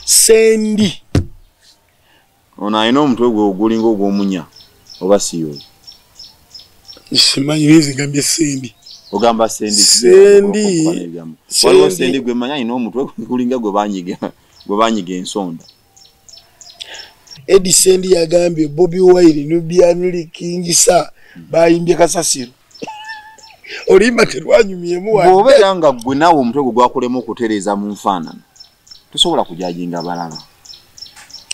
Sendi. Ona ayina omutwe gwe ogulinga ogw'omunya oba siyo. Simanyi nzi gambye sendi. Ogamba sendi. Waliwo sendi gwe manya ayina omutwe gulinga gwe banyiga ensonda. Eddie Sendi yagambye Bobby Wine Nubian King Sa bayimbye kasasiro. Olimba terwanyumyemu wa. Bw'obeera nga gwe nawe omutwe gwe gwakolemu okutereeza mu nfaanana. Tosobola kujajinga balala.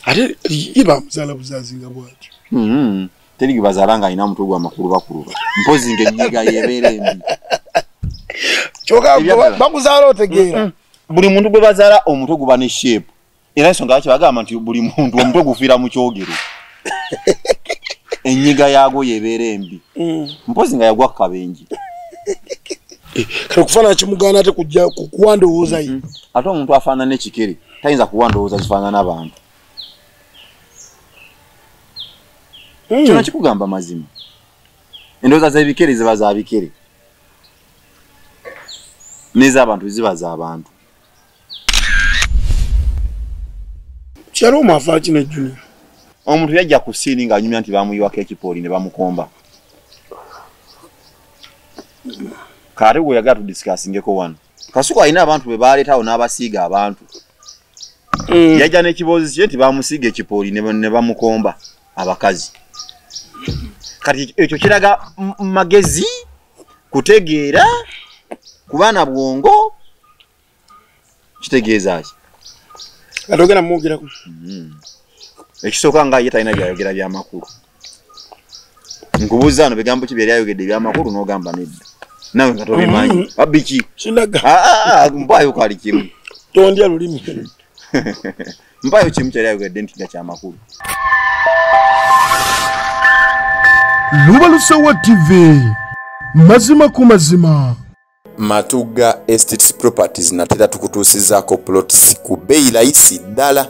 Ate iba muzala buzazinga bwatyo. Teri bazalanga ina omutwe gwa makulu bakulu. Mpozi ng'ennyiga yebeera embi. Choka bakuzala otegeera. Buli muntu gwe bazala omutwe guba ne shape. Era ensonga lwaki bagamba nti buli muntu omutwe gufiira mu kyogero. Ennyiga yaago yebeera embi. Mpozi nga yagwa kabenji. Kale kufaanana kimugaana ate kujja kuwandowooza ye. Ate omuntu afaanana ekikere tayinza kuwandowooza kifaanana abantu. Kino kikugamba mazima. Endowooza z'ebikere ziba za bikere. N'ez'abantu ziba za bantu. Kyalo omuafa kino Junior. Omuntu yajja ku siini ng'anyumya nti bamuyiwako ekipooli ne bamukomba. Kale gwe yagala tudiscussingeko wano. Kasuku alina abantu be baleetawo n'abasiiga abantu. Yajja n'ekiboozi kye nti bamusiiga ekipooli ne bamukomba abakazi. Kati ekyo kiraga magezi, kutegeera, kubaana bwongo, kitegeeza ki? Atogera mwogeraku. Ekisooka nga ye talina byayogera by'amakulu. Nkubuuza wano bigambo ki byali ayogedde by'amakulu n'ogamba nedda. Nawe nga tobimanyi. Abiki? Sinaga. Mpaayo kali kimu. Tondya lulimi. Mpaayo kimu kyali ayogedde nti nga ky'amakulu. Lubalusewa TV. Mazima ku mazima. Matuga Estates Properties natera tukutuusizaako plots ku bei rahisi ddala,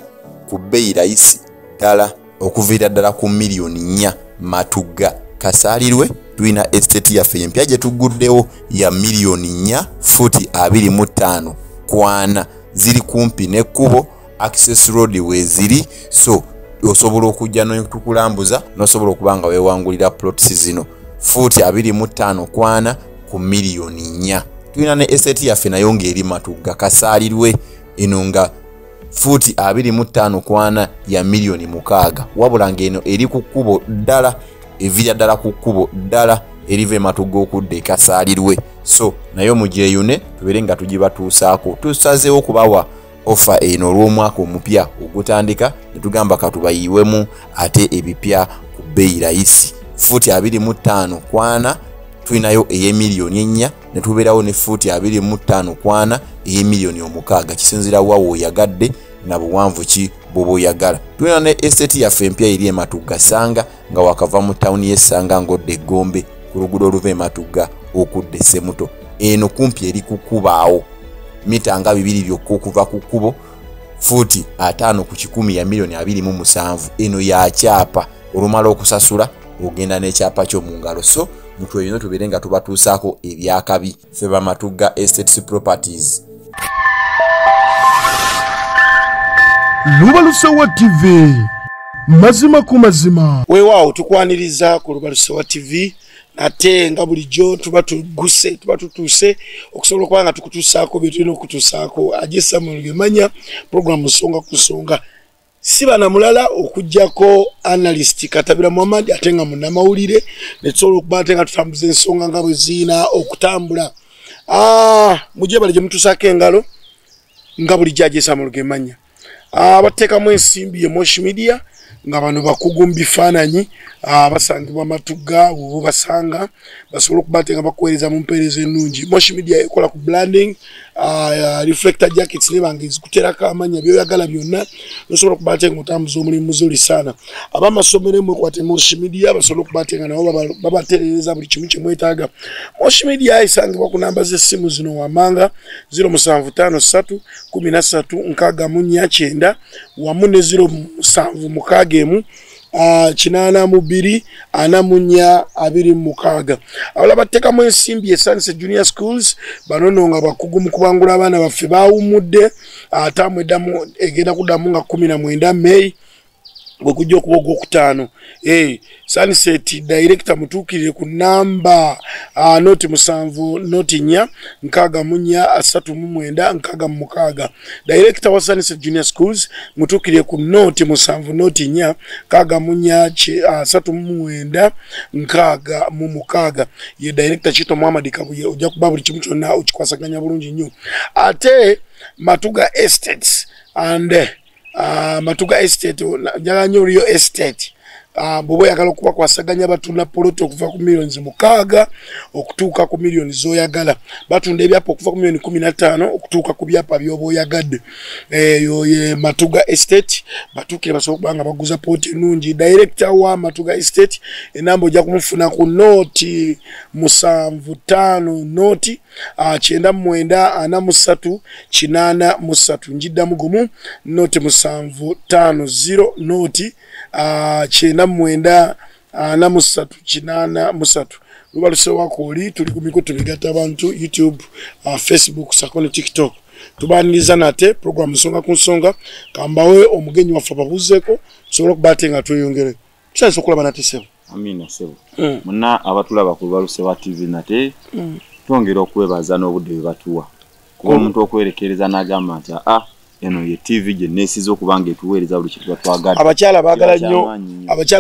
ku bei rahisi ddala okuviira ddala ku miliyoni 4. Matuga kasaalirwe tulina estate yaffe empya gye tuguddewo ya miliyoni 4 futi 25 kwana ziri kumpi n'ekkubo access road weziri, so osobola okujja n'okukulambuza n'osobola okuba nga weewangulira plots zino futi 25 kwana ku miliyoni 4. Tulina ne estate yaffe nayo ng'eri Matuga kasaalirwe eno nga futi 25 kwana ya miliyoni 6, wabula ng'eno eri ku kkubo ddala, evira ddala ku kkubo ddala erive Matuga okudde kasaalirwe, so nayo mugyeyune tubeere nga tugibatuusaako. Tusazeewo okubawa ofa eno olw'omwaka omupya ogutandika ne tugamba katubayiwemu ate ebipya ku bei rahisi futi 25 kwana. Tulinayo ey'emiliyoni 4 ne tubeerawo ne futi 25 kwana ey'emiliyoni 6, kisinziira wawo oyagadde na buwanvu ki bw'oba oyagala. Tulina ne estate yaffe empya eri e Matuga Sanga nga wakava mu tawuni y'Essanga ng'odda Gombe ku luguudo oluva e Matuga okudda Ssemuto. Eno kumpi eri ku kkubaawo mita nga 2 byokka okuva ku kkubo, futi 5 ku 100 ya miliyoni 27. Eno ya kyapa, olumala okusasula ogenda n'ekyapa kyo mu ngalo, so mutwe bino tubeere nga tubatuusaako ebyakabi. Ffe ba Matuga Estates Properties. Lubalusewa TV. Mazima ku mazima. Weewaawo tukwaniriza ku Lubalusewa TV. Ate nga bulijjo tuba tutuuse okusobola okuba nga tukutuusaako bye tulina okutuusaako. Ajesa Mulgemanya program Nsonga ku Nsonga. Siba na mulala okujjako analyst Katabira Muhammad ate nga munnamawulire ne tusobola okuba ate nga tutambuza ensonga nga bwe ziina okutambula. Mujje bali gye mutuusaako engalo nga bulijjo Ajesa Mulgemanya. Abateekamu ensimbi ye Mosh Media nga bano bakugu mu bifaananyi basangibwa Matuga wo basanga basobola okuba nga bakuweereza mu mpeereza ennungi. Mosh Media ekola ku branding, reflector jackets ne bange zikuterako amanya by'oyagala byonna nosobola okuba nga mutambuza omulimu muzuli sana. Abamasomero mwekwate Mosh Media basobola okuba nga nabo babatereereza buli kimu kye mwetaaga. Mosh Media esangibwa ku namba z'essimu zino wammanga 0753 13 64 wamu ne 07 mukagemu 82 44 26 abala batekamu ensimbi Sunset Junior Schools banono nga bakugu mu kubangula abaana baffe baawumudde atamwedamu egenda kuddamu nga 19 May bwekujja okuba ogwokutaano Sunset director mutuukirire ku namba noti 7 noti 4 64 39 66 director wa Sunset Junior Schools mutuukirire ku noti 7 noti 4 64 39 66 ye director Chito Muhammad Kabuye ojja kuba buli kimu kyonna okikwasaganya bulungi nnyo ate Matuga Estates and Matuga Estate njaganyo Rio Estate bobo yakala okuba kwasaganya batunda poloti okuva ku millions 6 okutuuka ku millions zoyagala batunda ebyapa okuva ku millions 15 okutuuka ku byapa byoboyagadde eyo ye Matuga Estate batukire basobola nga baguza poti nungi director wa Matuga Estate enambo ja kumufuna ku noti 75 noti 99 43 njidda mugumu noti 750 noti 9 43 lubaluse wako oli tuli ku mikutu bigata abantu YouTube Facebook sakone TikTok tubaniriza nate program nsonga ku nsonga kambawe omugenyi wafa babuzeko sobola kubatenga tweyongere tusanze okulaba nate sebo amina sebo muna abatulaba ku baluse wa TV nate twongera okwebaza n'obudde batuwa kuba omuntu okwerekereza n'agamba nti eno ye TV je nesizo kubanga etuweereza buli kitu twagala abakyala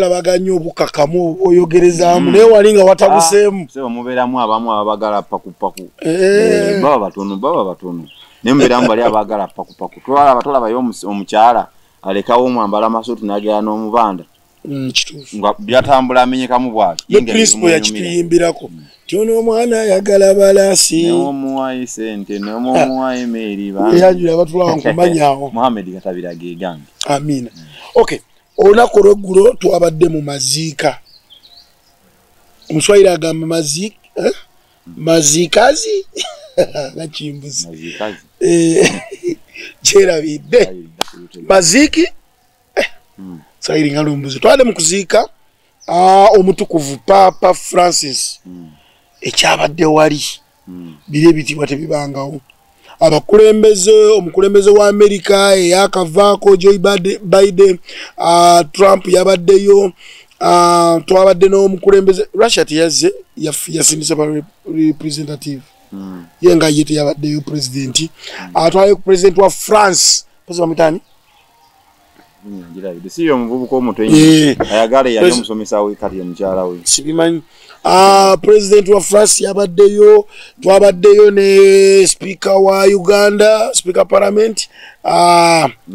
bagala nnyo obukakamu oyogerezamu naye walinga watabuseemu sebo mubeeramu abamu abagala pakupaku baba batono ne mubeeramu bali abagala pakupaku twalaba yo omukyala alekawo omwambala amasuuti n'agera n'omubanda kituufu nga byatambula amenyekamu bwati ye principle yakituyimbirako tyono omwana ayagala balasi n'omuwayi sente n'omuwayi meri ba yanjula batulawo nkumanyawo Muhammad Katabira gegange amina okay olunaku olweggulo twabadde mu maziika omuswayiri agamba maziika mazikazi nakimbuzi kyerabidde maziki sayiri ngalumbuzi twade mu kuziika omutukuvu Papa Francis ekyabadde wali bire bitibwa tebibangawo omukulembeze wa America eyakavaako Joe Biden Trump yabaddeyo twabadde n'omukulembeze Russia teyazze yasindisa ba representative yenga yete yabaddeyo president atwale ku president wa France pesa mitani njira bidisiyo muvubuko omutenyi ayagale yali omusomesa we kati omukyala we sibimanyi president wa France yabaddeyo twabaddeyo ne speaker wa Uganda speaker parliament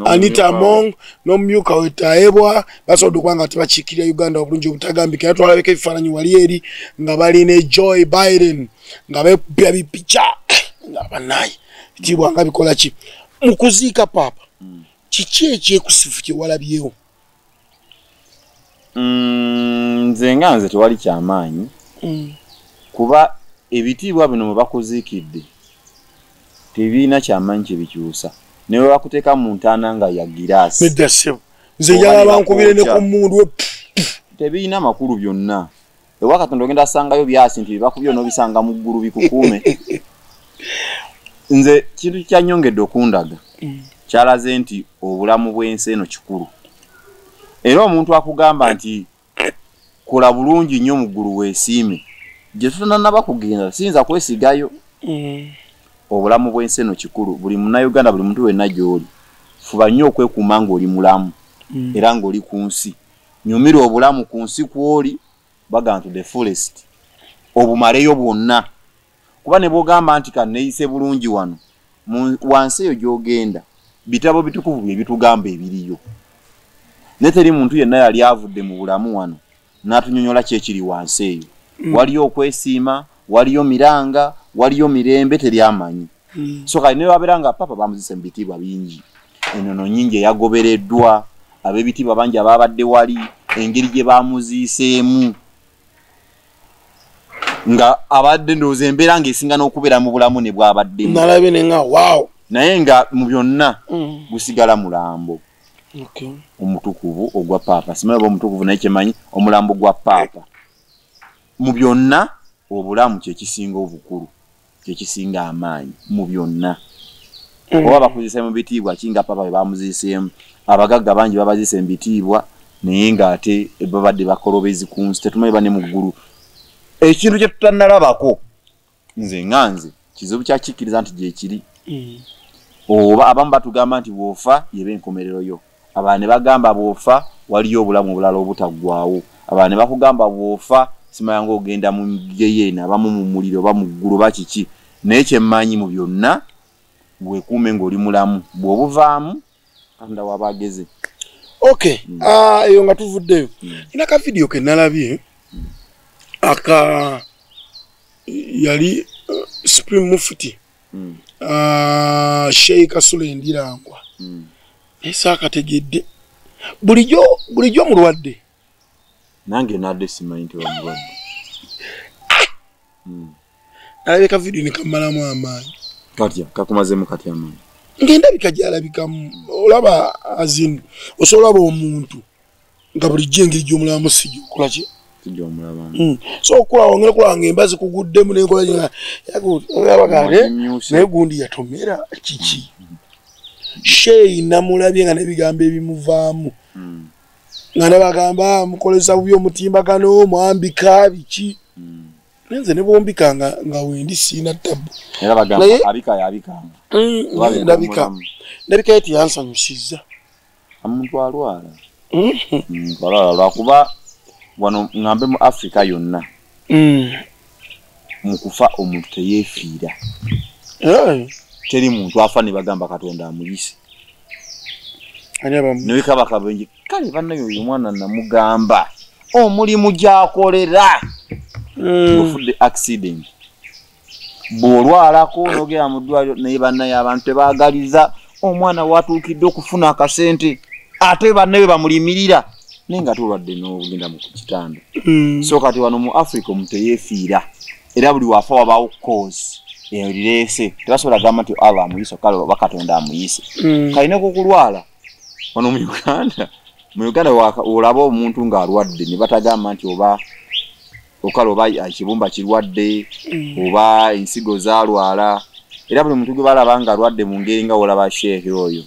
Anita Among n'omumyuka wetaebwa basobola kwanga tebakikirya Uganda obulungi obutagambika twalabeka ebifaananyi wali eri nga bali ne Joe Biden nga bepya bipicha nga banayi bitibwa nga bikola ki mukuziika papa kiki ekyekusifu kye walabyewo nze nganze tewali kyamaanyi kuba ebitiibwa bino mwe bakuziikidde tebiina kyamaanyi kye bikyusa newe bakuteeka mu ntaana nga ya giraasi meddasebo nze njala bankubire ne ku mundu tebiina makulu byonna ewa Katonda ogenda asangayo byasi nti bakubyo n'obisanga mu ggulu bikukuume nze kintu kyanyongedde okundaga kyalaze nti obulamu bw'ensi eno kikulu era omuntu akugamba nti kola bulungi nnyo mu ggulu weesiime gye tutanaba kugenda siyinza kwesigayo obulamu bw'ensi eno kikulu buli munnayuganda buli muntu wenna gy'oli fuba nnyo okwekuuma ng'oli mulamu era ng'oli ku nsi nyumira obulamu ku nsi kw'oli bagamba to the fullest obumaleyo bwonna kuba ne bwogamba nti kanneeyise bulungi wano wansi eyo gy'ogenda bitabo bitukuvu bye bitugamba ebiriyo ne teri muntu yenna yali avudde mu bulamu wano n'atunyonyola kyekiri wansi eyo waliyo okwesiima waliyo miranga waliyo mirembe teri amanyi so kali ne wabeera nga papa bamuzise mu bitiibwa bingi enono nyingi eyagobereddwa ab'ebitiibwa bangi abaabadde wali engeri gye bamuziiseemu nga abadde ndowooza embeera ng'esinga n'okubeera mu bulamu ne bw'abaddemu nalabe ne nga wow naye nga mu byonna gusigala mulambo Okay. Omutukuvu ogwa papa simanyi oba omutukuvu naye kyemanyi omulambo gwa papa mu byonna obulamu kyekisinga obukulu kyekisinga amaanyi mu byonna oba bakozesa mu bitiibwa kinga papa bwe bamuziiseemu abagagga bangi babazise mu bitiibwa naye ng'ate babadde bakolobezi ku nsi tetumanyi bane mu ggulu ekintu kye tutannalabako nze kizibu kyakikkiriza nti gyekiri oba abamu batugamba nti bw'ofa yeba enkomerero yo abantu ne bagamba bw'ofa waliyo obulamu obulala obutaggwaawo abantu ne bakugamba bw'ofa simanya ng'ogenda mu geyeena abamu mu muliro oba mu ggulu oba kiki naye kyemmanyi mu byonna bwekuume ng'oli mulamu bw'obuvaamu katonda waba ageze. Okay. Eyo nga tuvuddeyo ina ka video ke nalabye aka yali Supreme Mufti Sheikh Kasule Ndirangwa esa akategedde bulijjo mulwadde nange nadde simanyi nti omulwadde nalabye ka video ne kamalamu amaanyi katya kakumazemu katya amaanyi ng'endabika gyalabikamu olaba azin osobola omuntu nga bulijjo engeri gy'omulamu sijja okukola ki so okulawo ngere kulanga embazi kuguddemu n'enkola olabagane naye gundi yatomera kiki Sheyi namulabye nga n'ebigambo ebimuvaamu nga nebagamba mukoleza bubi omutimbagano mwambika biki nenze ne bombika nga wendi siina ttabu era bagamba abika ndabika eti yansanyusiza omuntu alwala lwakuba wano ngambe mu Africa yonna mukufa omuntu teyefiira teri muntu afa ne bagamba Katonda amuyise newekaba kabenje kale bannayo oyo mwana namugamba omulimu gyakolera ofudde accident bw'olwalako nogera mu ddwaliro naye bannayo abantu tebaagaliza omwana watuukidde okufuna akasente ate bannayo bamulimirira naye nga tulwadde n'ogenda mu kitanda so kati wano mu Africa omuntu teyeefiira era buli wafa wabaawo cause erireese tebasobola gamba nti Allah amuyise kale oba Katonda amuyise kalina kukulwala wano mu Uganda olaba omuntu ng'alwadde ne batagamba nti oba okale oba ekibumba kirwadde oba ensigo zaalwala era buli muntu gwe balaba nga alwadde mu ngeri nga olaba sheekhe oyo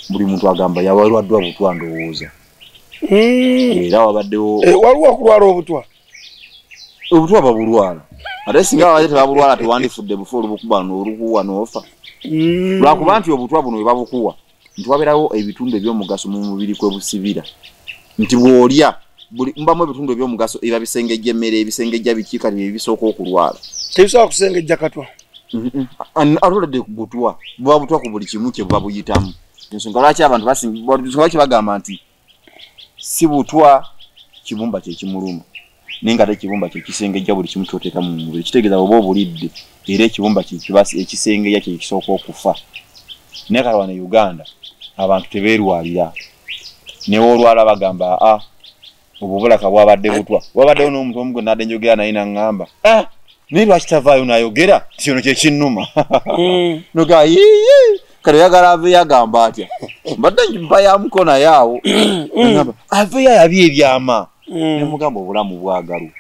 buli muntu agamba yawalwaddwa butwa ndowooza era wabaddewo waliwo okulwala obutwa babulwala ate singa babadde tebabulwala tewandifudde bufa olubukuba n'olukuwa n'ofa lwakuba nti obutwa buno bwe babukuwa nti wabeerawo ebitundu ebyomugaso mu mubiri kwe busibira nti bw'olya mbamu ebitundu ebyomugaso eba bisengejja emmere ebisengejja bikiika ebisooka okulwala tebisobola kusengejja katwa atoledde butwa buba butwa ku buli kimu kye buba buyitamu ensonga lwaki abantu lwaki bagamba nti si butwa kibumba kyekimuluma naye nga ate ekibumba kyekisengejja buli kimu kyoteeka mu mubiri kitegeeza oba obulidde era ekibumba ekisengejja kyekisooka okufa naye kale wano Uganda abantu tebeerwalira naye olwala bagamba obubulaka bwabadde butwa wabaddewo n'omuntu omu gwe nadde njogera naye naŋŋamba naye lwaki tavaayo n'ayogera kino kyekinnuma noga kale oyagala aveeyo agamba atya mbadde mpa ya mukono yaawo agamba aveeyo yabye ebyama nemugamba obulamu bwagalu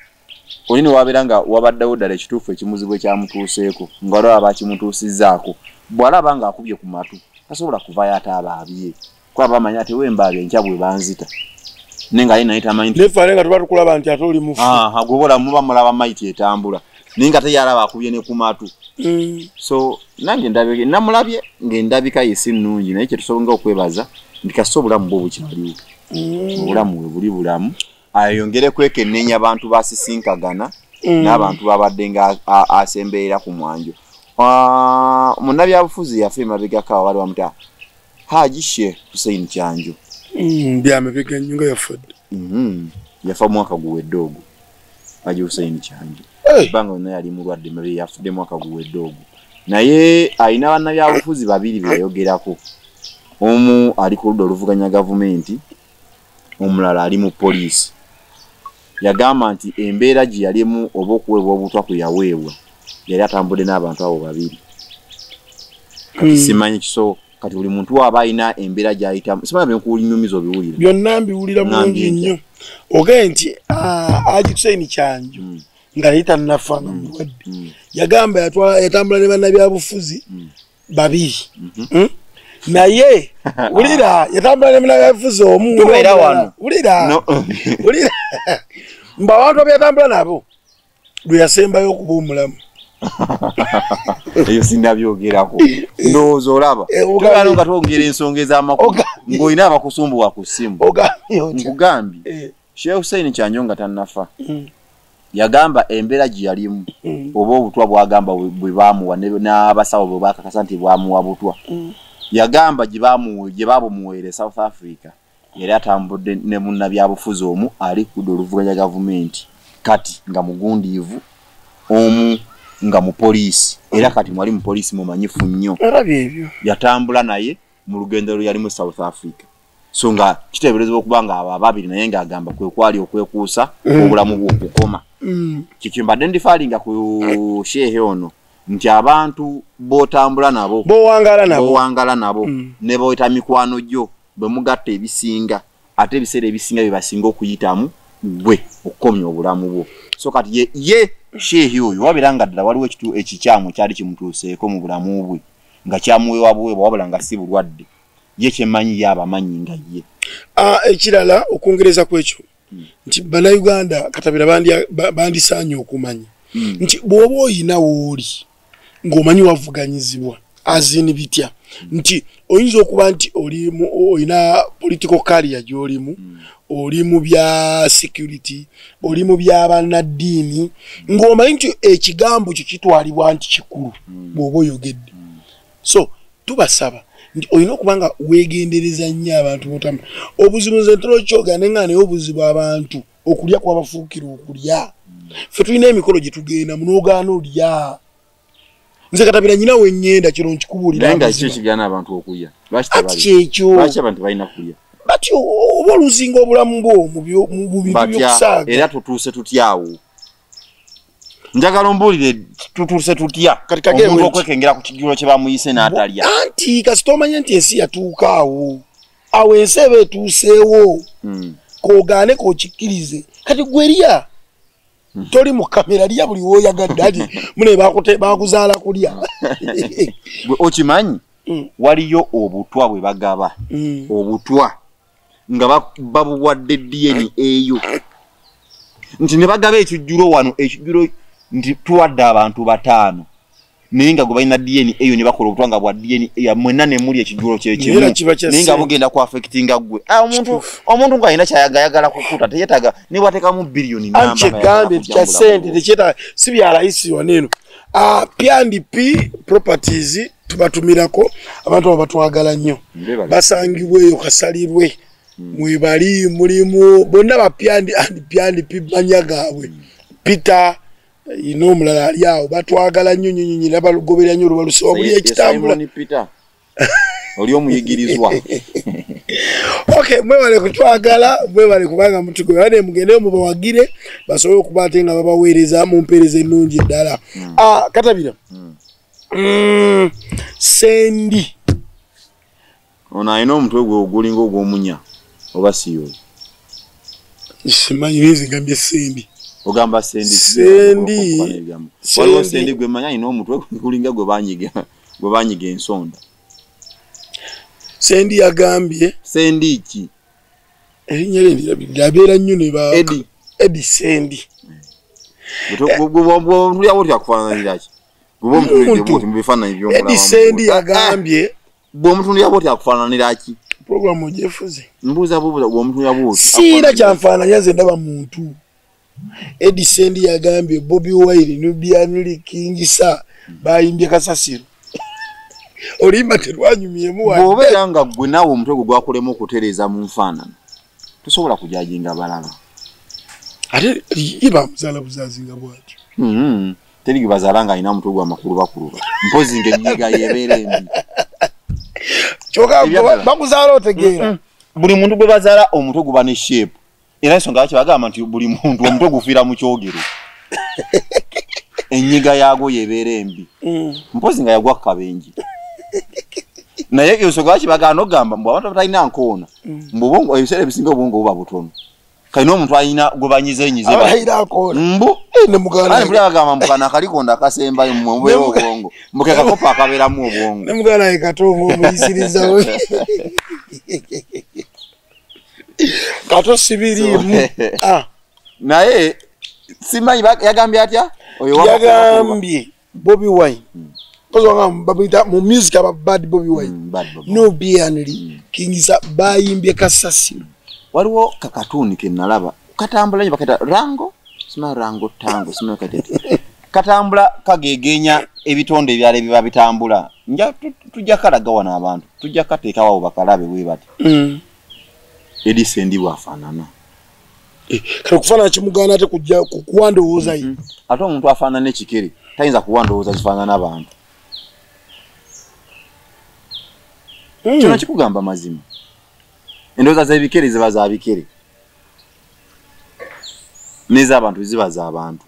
oli ne wabeera nga wabaddewo ddala ekituufu ekimuzibu ekyamutuuseeko ng'olaba bakimutuusizzaako bw'alaba ng'akubye ku matu tasobola kuvaayo ate abaabye kuba bamanya ati wembaabye enkya bwe banzita nenga ali naye tamanyi nefaale nga tuba tukulaba nti ate oli mufu gwobola muba mulaba maiti etambula naye nga teyalaba akubye ne ku matu so nange namulabye ng'endabika ye si nnungi naye kyetusobonga okwebaza nti kasita obulamu bwo bukyaliwo obulamu bwe buli bulamu ayongere kwekenneenya abantu basisinkagana n'abantu babadde nga asemberera ku mwanjo munnabyabufuzi yafa emabegako wali wamuta Haji Sheikh Hussein Kyanjo byamabega nnyo nga yafadde yafa mwaka guwedde ogwo Haji Hussein Kyanjo banga naye yali mulwadde mabe yafudde mwaka guwedde ogwo naye alina bannabyabufuzi babiri beyayogerako omu ali ku ludda oluvuganya gavumenti omulala ali mu poliisi yagamba nti embeera gye yalimu oba okuweebwa obutwa kwe yaweebwa yali atambudde n'abantu abo babiri kati simanyi kiso kati buli muntu waba alina embeera gy'ayitamu simanyi byenkunyumiza obiwulira byonna mbiwulira bulungi nnyo ogaye nti Haji Hussein Kyanjo nga yita nafa nga mulwadde yagamba yatambula ne bannabyabufuzi babiri naye wulira yatambula ne bannabyabufuzi omu tubeera wano wulira mba abantu abyatambula nabo lwe yasembayo okuba omulamu eyo sinabyogerako ndowooza olaba tubano nga twongera ensonga ez'amakulu ng'olina abakusumbuwa ku ssimu nkugambye Sheikh Hussein Kyanjo nga tannafa yagamba embeera gye yalimu oba obutwa bwagamba bwe baamuwa n'abasawo bwe bakakasa nti bwamuwa butwa yagamba gye baabumuweere South Africa yali atambudde ne munnabyabufuzi omu ali kudda oluvuganya gavumenti kati nga mugundiivu omu nga mu poliisi era kati mwali mu poliisi mumanyifu nnyo yatambula naye mu lugendo lwe yali mu South Africa so nga kiteeberezebwa okuba nga abo ababiri naye ng'agamba kwe kwali okwekuusa obulamu bw'okukoma kikyo mbadde ndifaalinga ku shehe ono nti abantu b'otambula nabo b'owangala nabo ne baweta mikwano gyo bwe mugatta ebisinga ate ebiseera ebisinga bye basinga okuyitamu gwe okukomya obulamu bwo so kati ye shehe oyo wabeera nga ddala waliwo ekikyamu kyali kimutuuseeko mu bulamu bwe nga kyamuweebwa buweebwa wabula nga si bulwadde ye kyemanyi yaabamanyi nga ye ekirala okwongereza kwekyo nti bannayuganda katabira bandisaanye okumanya nti bw'oba oyina wooli ng'omanyi wavuganyizibwa azini bitya nti oyinza okuba nti oyina political career gy'olimu oli mu bya security oli mu bya bannaddiini ng'omanyi nti ekigambo kyo kitwalibwa nti kikulu bw'oba oyogedde so tubasaba nti olina okuba nga weegendereza nnyo abantu b'otambula obuzibu nze ntera okyogane nga naye obuzibu abantu okulya kwabafuukira okulya ffe tulina emikolo gye tugenda munoogaana olya nze katabira nyina wennyenda kiro nkikubuulira nga kyo kigaana abantu okulya kyekyo lwaki abantu balina kulya bati oba oluzinga obulamu bwo mu bintu by'okusaaga era tutuuse tutyawo njagala ombuulire tutuuse tutya omuntu okwekengera ku kijjulo kye bamuyise n'atalya anti kasita omanye nti ensi yatuuka awo ensi eba etuuseewo koogaane kookikkirize kati gwe lya toli mu kamera lya buli wooyagadde ati mune bakuzaala kulya okimanyi waliyo obutwa bwe bagaba obutwa nga babuwadde DNA eyo nti ne bagaba ekijjulo wano ekijjulo nti tuwadde abantu 5 naye nga gwe balina DNA eyo ne bakola obutwa nga bwa DNA mwenna ne muli ekijjulo kyekimu naye nga bugenda ku affectinga gwe omuntu ng'alina kyayagala kukuta teyetaaga ne bwateekamu biliyoni nambagambye kya ssente tekyetaaga si bya layisi waneeno P&P properties tubatumirako abantu abatwagala nnyo basangibwe eyo kasalirwe mwebali mulimu bonna ba P&P manya gaabwe Peter omulala ali awo batwagala nnyo nnyo nabalugoberera nnyo olubalusiwa buli ekitambula oli omuyigirizwa okay mwebale kutwagala mwebale kubanga mutugoberane mugende mubawagire basobole okuba ate nga babaweereza mu mpeereza ennungi eddala katabira Sendi ono alina omutwe gwe ogulinga ogw'omunya oba siyo simanyi nezigambye Sendi ogamba Sendi waliwo Sendi gwe manya alina omutwe gulinga gwe banyiga ensonda Sendi yagambye Sendi ki erinnya lye lyabeera nnyo ne ba Eddie Sendi omuntu yawo tyakufaananira ki Eddie Sendi yagambye bw'omuntu yawo tyakufaananira ki programu ogyefuze mbuuza bw'omuntu yawo siina kyanfaananya nze ndaba muntu Eddie Sendi yagambye Bobi Wine Nubian Kingisa bayimbye kasasiro olimba terwanyumyemu bw'obeera nga gwe naawe omutwe gwe gwakolemu okutereeza mu nfaanana tosobola kujajinga balala ate iba muzala buzazinga bwatyo teri bazaala nga alina omutwe gwa makulu bakuluba mpozi ng'ennyiga yeebeera embi kyokka bakuzaala otegeera buli muntu gwe bazaala omutwe guba ne shape era ensonga lwaki bagamba nti buli muntu omutwe gufiira mu kyogero ennyiga yaago yeebeera embi mpozi nga yagwa ku kabenje naye ensonga kibagano gamba mbu abantu batalina nkoona mbubongo ebiseera ebisinga obwongo buba butono kalina omuntu alina gwe banyizenyize mbu ne mugana bagamba mukana akalikonda akasembayo mwe obwongo mbuke kakopa akabeeramu obwongo ne mugana ye katongo omuyisiriza kato sibirimu naye simanyi yagambye atya yagambye Bobby Wine babita mu music aba Bad Bobby Wine no bianri kingisa bayimbye kasasiro waliwo kakatuni ke nalaba katambula nyo bakata rango sima rango tango sima katete katambula kagegenya ebitonde ebyale biba bitambula nja tujja kalaga wana abantu tujja kateeka wawo bakalabe we bati Edison ndiwa afanana kufana kimugana ate kujja kuwandowooza yi ate omuntu afaanana n'ekikere tayinza kuwandowooza kifaanana abantu kino kikugamba mazima endowooza z'ebikere ziba za bikere n'ez'abantu ziba za bantu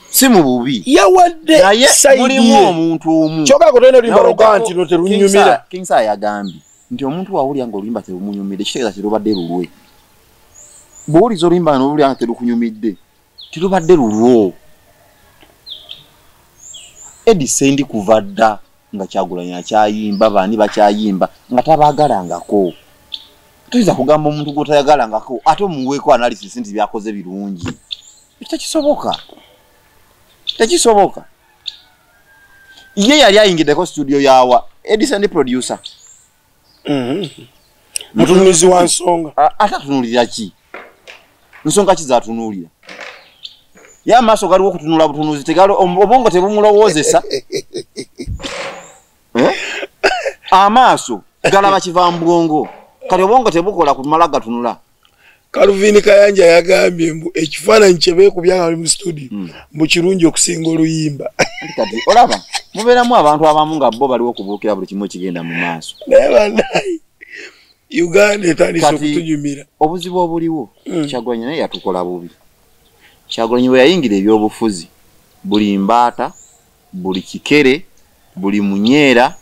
si mu bubi yawadde naye mulimu omuntu omu kyokako tolina olimba loganti no terunyumira Kingsa yagambye nti omuntu wawulya ng'oluyimba terumunyumidde kitegeeza kirubadde lulwe bw'owuliza oluyimba n'olulya nga terukunyumidde tirubadde lulwo Edison ndi kuva dda nga Kyagulanyi akyayimba baani bakyayimba nga tabaagalangako tuyinza kugamba omuntu gw'otayagalangako ate omuweeko analysis nti byakoze birungi tekisoboka ye yali ayingiddeko studio yawa Edison ndi producer mutunulizi wa nsonga atatunulira ki nsonga kizatunuulira ya maaso galiwo okutunula butunuzi tegalo obongo tebumulowoozesa amaaso galaba kiva mu bwongo kati obongo tebukola kumala gatunula Calvin Kayanja yagambye mbu ekifaananyi kye beekubya nga mu studio mbu kirungi okusinga oluyimba kati olaba mubeeramu abantu abamu nga bo baliwo okubuukira buli kimu ekigenda mu maaso naye bannaye Uganda etandise okutunyumira obuzibu obuliwo Kyagulanyi naye yatukola bubi Kyagulanyi bwe yayingira ebyobufuzi buli mbaata buli kikere buli munyeera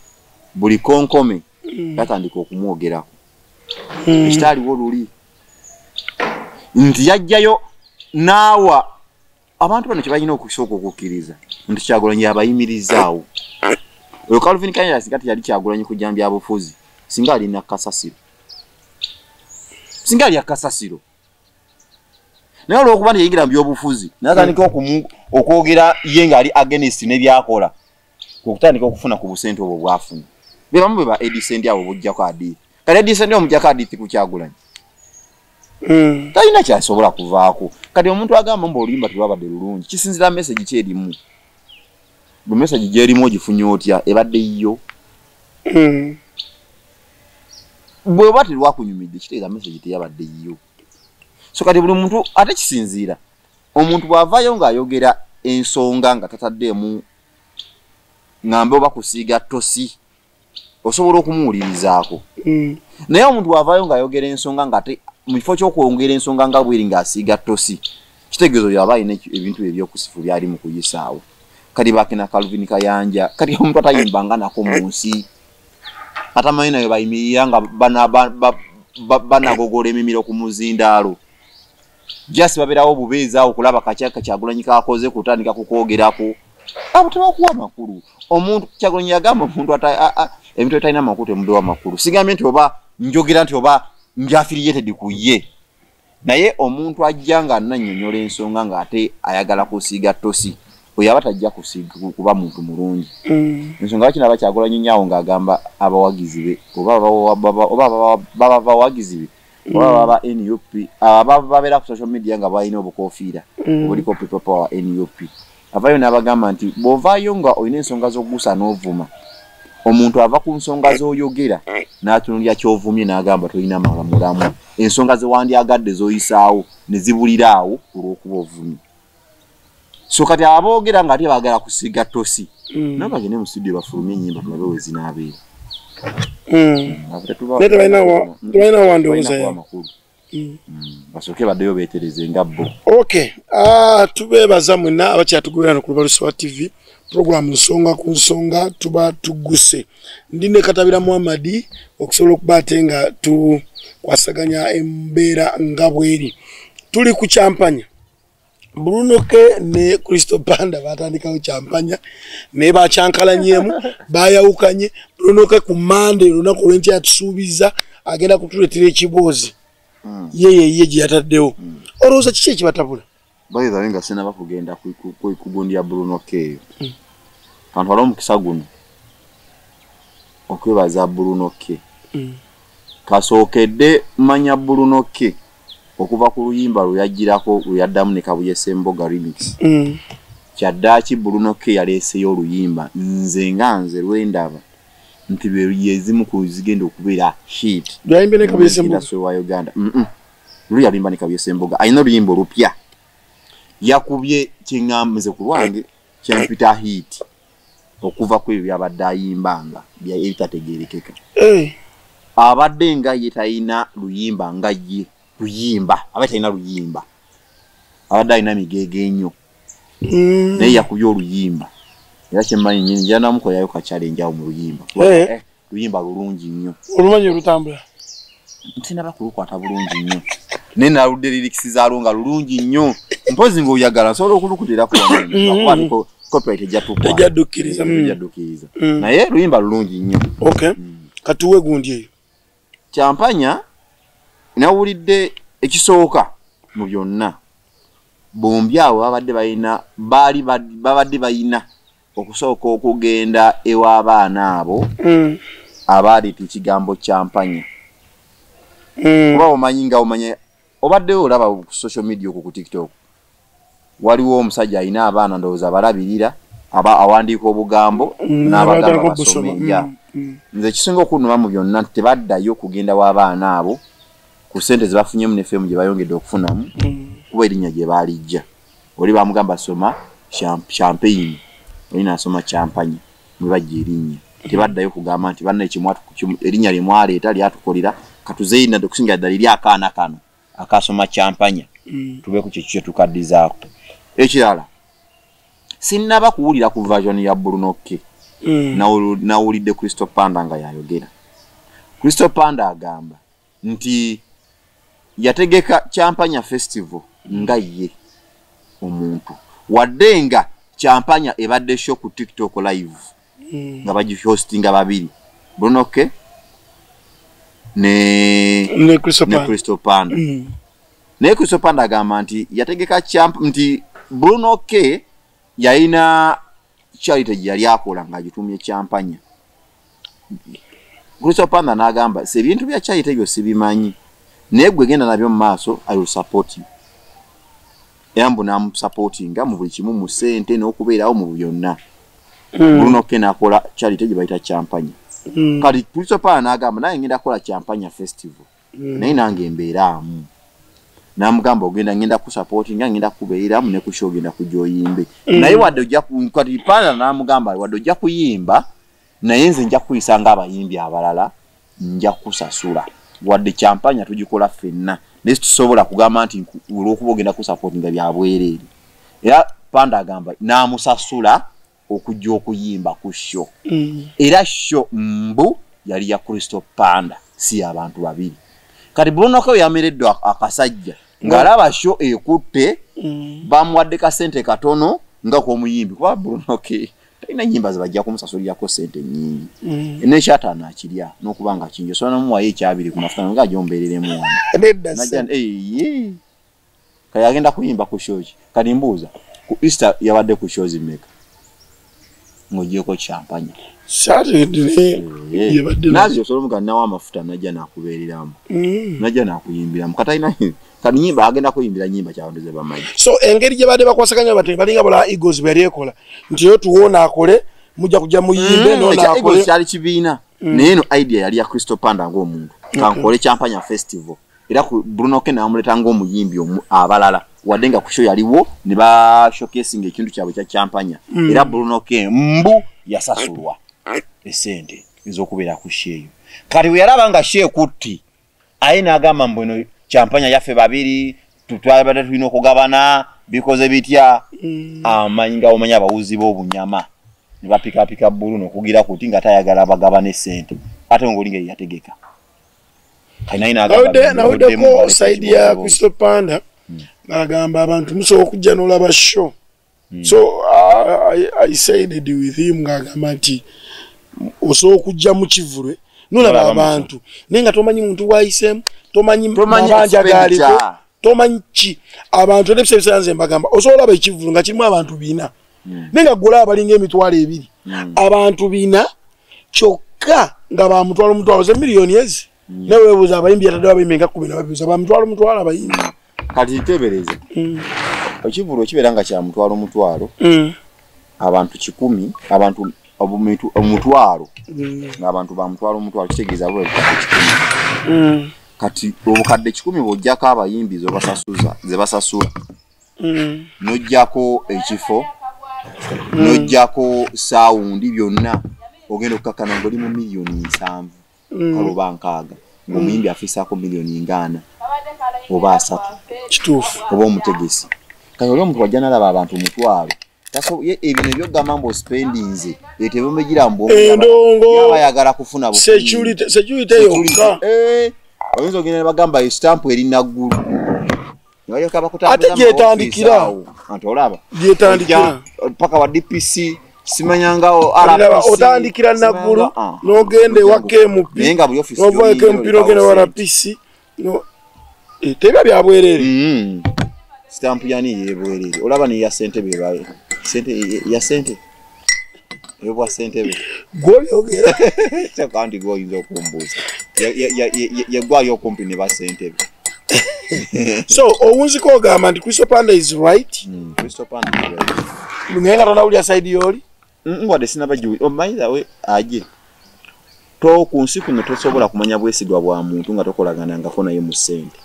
buli konkome yatandika okumwogerako ekitaaliwo luli nti yajjayo naawa abantu bano kyebalina okusooka okukkiriza nti Kyagulanyi yabayimirizaawo oyo Calvin Kayanja singa yali Kyagulanyi kujjambya bufuzi singa alina kasasiro singa ali akasasiro naye olw'okuba nti yayingira mu byobufuzi natandika okwogera ye nga ali against n'ebyakola okutandika okufuna ku busente obwo bwafuna be bamu be ba Edison abo bujjako adiiti kale Edison omujjako adiiti ku Kyagulanyi talina kyasobola kuvaako kati omuntu agamba mbu oluyimba tulwabadde lulungi kisinzira message kyerimu bwe message gyerimu ogifunye otya ebadde yiyo bwe oba terwakunyumidde kitegeeza message teyabadde yiyo so kati buli muntu ate kisinziira omuntu bw'avaayo ng'ayogera ensonga nga tataddeemu ng'ambe oba kusiiga tosi osobola okumuwulirizaako naye omuntu bw'avaayo ng'ayogera ensonga nga te mu kifo ky'okwongera ensonga nga bweri ng'asiiga tosi kitegeeza oyo aba alina ebintu ebyokusifu byali mu kuyisaawo kati bakina Calvin Kayanja kati omuntu atayimbanga nako mu nsi atamanyi nayo bayimirira nga banagogola emimiro ku muzindaalo just babeerawo obubeezaawo okulaba kakyaka Kyagulanyi kakoze kutandika kukwogerako abo tebakuwa makulu omuntu Kyagulanyi yagamba omuntu ebintu ebitalina makulu temubewa makulu sigambye nti oba njogera nti oba njafiriyetedi ku ye naye omuntu ajja nga anannyonnyola ensonga ng'ate ayagala kusiiga tosi oyo aba tajja kuba muntu mulungi ensonga bakina Kyagulanyi nnyawo ng'agamba abawagizi be oba bawagizi be oba baba NUP babeera ku social media nga balina obukofiira obuliko people power NUP avayo n'abagamba nti bw'ovaayo nga olina ensonga z'okugusa n'ovuma omuntu ava ku nsonga z'oyogera n'atunulya ky'ovumye n'agamba tolina mulamu ensonga ze wandyagadde z'oyisaawo ne zibulira awo olw'okuba ovumye so kati aboogera nga ate baagala kusiiga tosi naye bagende mu studio bafulumye ennyimba tulabe we zinaabeera tebalina wandowooza amakulu basooke baddeyo beetereze nga bo okay tubeebaza mwenna abakyatugulirana ku Lubalusewa TV program nsonga ku nsonga tuba tuguse ndine Katabira Muhammad okusobola okubatenga tu kwasaganya embeera nga bweri tuli ku champanya Bruno K ne Crystal Panda batandikawo champanya ne bacyankalanyemu bayawukanye Bruno K ku Monday lunaku lwenti atusuubiza agenda kutuletera ekibozi ye yataddewo oroza kiki ekibatabula bayeza wenga sena bakugenda kugundya Bruno K kantu wala omukisa guno okwebaza Bruno K kasookedde manya Bruno K okuva ku luyimba luyagirako luyaddamu ne Kabuye Semboga remix kyaddaaki Bruno K yaleeseyo oluyimba nze lwendaba nti yezimu ku zigenda okubeera hit luyimba ne Kabuye Semboga wa Uganda luyimba ne Kabuye Semboga ayina oluyimba olupya yakubye kingamze ku lwange kyampita hit okuva ku ebyo abadde ayimbanga bya ebitategerekeka abadde nga ye tayina luyimba nga ye luyimba abatayina luyimba abadde ayina migege nnyo naye yakubye oluyimba era kyemmanyi nyini njana mukoyayo ka challenge awo mu luyimba luyimba lulungi nnyo olumanyi olutambula ntinaba kulukwata bulungi nnyo naye naludde lyrics zaalwo nga lulungi nnyo mpozi ng'oyagala nsobola okulukutira kuwakuba copyright ejjaddukiriza naye luyimba lulungi nnyo katuwe gundi eyo champanya nawulidde ekisooka mu byonna bombi awo babadde bayina okusooka okugenda ew'abaana abo abaaleeta ekigambo champanya kuba omanyi nga omanye obaddewo olaba ku social media okwo ku TikTok waliwo omusajja alina abaana ndowooza balabirira awandiika obugambo n'abagamba basome nze ekisinga okunnuma mu byonna tebaddayo okugenda w'abaana abo ku ssente ze bafunyemu ne femu gye bayongedde okufunamu kuba erinnya gye baalijja oli bamugamba soma champagne oli nasoma champagne mwe bajja erinnya tebaddayo kugamba nti banna erinnya lye mwaleeta lyatukolera katuzeyina okusinga ddala eri akaana kano akasoma champagne tube ku kyekyo tukaddizaako ekirala sinnaba kuwulira ku version ya Bruno K nawulidde Crystal Panda nga yayogera Crystal Panda agamba nti yategeka champanya festival nga ye omuntu wadde nga champanya ebadde show ku TikTok live nga bagihostinga babiri Bruno K ne Crystal Panda ne Crystal Panda agamba nti yategeka nti Bruno K yalina charity gye yali akola nga agitumye champanya Crystal Panda n'agamba se ebintu bya charity ebyo sibimanyi naye gwe genda nabyo mu maaso I will support you yambu namusupportinga mu buli kimu mu ssente n'okubeerawo mu byonna Bruno K n'akola charity gye bayita champanya kati Crystal Panda n'agamba naye ngenda kukola champanya festival naye nange mbeeraamu namugamba ogenda ngenda ku supportinga ngenda kubeeramu ne ku show genda kujoyimbe naye wadde ojja kati Panda namugamba wadde ojja kuyimba naye nze nja kuyisanga abayimbi abalala nja kusasula wadde champanya tugikola ffenna naye tusobola kugamba nti olw'okuba ogenda ku supportinga byabwereere era Panda agamba namusasula okujja okuyimba ku show era show mbu yali ya Crystal Panda si abantu babiri kati Bruno K yamereddwa akasajja ng'alaba show ekutte bamuwadde ka sente katono nga kw'omuyimbi kuba Bruno K talina nyimba zibajja kumusasulirako sente nnyingi nekyataano akirya n'okuba nga kingi osobola nomuwayo ekyabiri ku mafuta nga agyombeereremu kale agenda kuyimba ku show ki kati mbuuza ku Easter yabadde ku show zimmeka ng'ogyeko champanya nazi osobola omuga nawo amafuta najja nakubeereramu najja nakuyimbiramu katalina kati nyimba agenda kuyimbira nyimba kyabantu ze bamanyi so engeri gye badde bakwasaganya bati balinga bula Eagles bwe yekola nti yo tuwona akole mujja kujja muyimbe nona akole kyali kibiina naye no idea yali ya Crystal Panda ng'omuntu kankole champanya festival era ku Bruno K namuleta ng'omuyimbi abalala wadde nga ku show yaliwo ne ba showcasing ekintu kyabwe kya champanya era Bruno K mbu yasasulwa esente ezokubeera ku sheeyo kati we yalaba nga shee kutti aye n'agamba mbu eno champanya yaffe babiri tulina okugabana bikoze bitya amanyi nga omanya abawuzi b'obunyama ne bapika Bruno kugira kuti nga tayagala bagabane sente ate ngolinge yategeka nawudde ko side ya Crystal Panda ngagamba abantu musobola okujja n'olaba show so I said with him ngagamba nti osobola okujja mu kivulwe nolaba abantu naye nga tomanyi muntu wayisemu tomanyi mabanja galiko tomanyi ki abantu nebisebisanze mbagamba osobola olaba ekivulu nga kirimu abantu bina naye nga ggola abalinga emitwalo ebiri abantu bina kyokka nga bamutwalo ze miliyoni ezi newebuuza abayimbi atadde abayimbi nga 10 babibuuza bamutwalo abayimbi kati tebereze ekivulu ekibeera nga kya mutwalo abantu 10 abantu omutwalo ng'abantu ba mutwalo kitegeeza bwe kati obukadde 10 bw'ojjako abayimbi ze basasula n'ojjako ekifo n'ojjako saawundi byonna ogenda okukakkana ng'oli mu miliyoni 7 kaloba nkaaga ng'omuyimbi afiisaako miliyoni 4 oba 3 kituufu oba omutegesi kati oli omuntu wajja n'alaba abantu mutwalo ebino ebyogamba mbu spendinze etebemegira mbu yabayagala kufuna security yokka oyinza ogenda ne bagamba estampu eri naggulu ate gyetandikira olaba gyetandikira paka wa DPC simanyangao otandikira naggulu n'ogenda ewa KMP n'ova KMP n'ogenda wa RPC tebya byabwerere stampu yani yebwerere olaba ni ya sente bebaye sente ya sente yobwa sente be gobyogera kandi goyinza okumbuza ya gwayo kumpi ne ba sente be so owunziko ogamba nti Crystal Panda is right Crystal Panda is right lungenga tonawulya side yoli ngwadde sinabajju omanyiza we aje to ku nsi kuno tosobola kumanya bwesigwa bwa muntu nga tokolagana ngako naye mu sente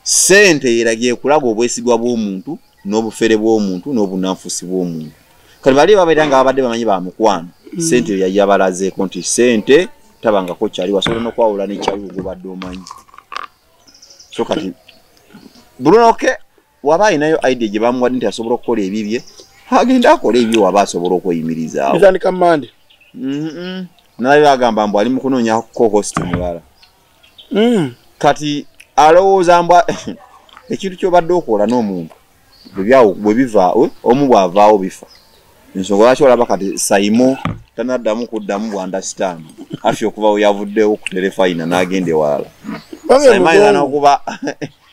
sente eragiye kulaga obwesigwa bw'omuntu n'obufere bw'omuntu n'obunanfusi bw'omuntu kali bali babeera nga babadde bamanyi bamukwano sente yayabalazeeko nti sente tabangako kyali wasobola n'okwawula n'ekyali ogubadde omanyi so kati Bruno ke waba ayinayo idea gye bamuwadde nti asobola okukola ebibye agenda akola ebyo waba asobola okweyimirizaawo bitandika mmande naye agamba mbu ali mu kunoonya co-host mulala kati alowooza mbu ekintu ky'obadde okola n'omuntu bwe biva omu bw'avaawo bifa ensonga lwaki olaba kati Saimo tanaddamu kuddamu bw'understand afi okuva we yavuddewo ku terefayina n'agenda ewalala Saimo ayina n'okuba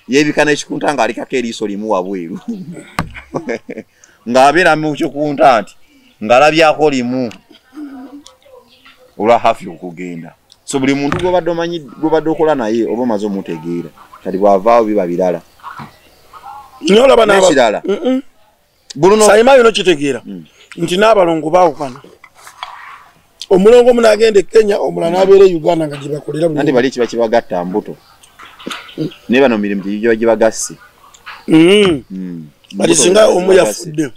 yeebikana ekikunta ng'alikako eriiso limu wabweru ng'abeera mu kikunta nti ng'alabyako limu olwa hafi okugenda so buli muntu gw'obadde omanyi gw'obadde okola naye oba omaze omutegeera kati bw'avaawo biba birala nolaba n'ekirala Bruno Saima yono kitegeera nti n'abalongo baawukana omulongo munagenda e Kenya omulala n'abeera e Uganda nga gye bakolera nti bali kiba kibagatta mbuto naye bano mirimu gye gibagasse bali singa omu yafudde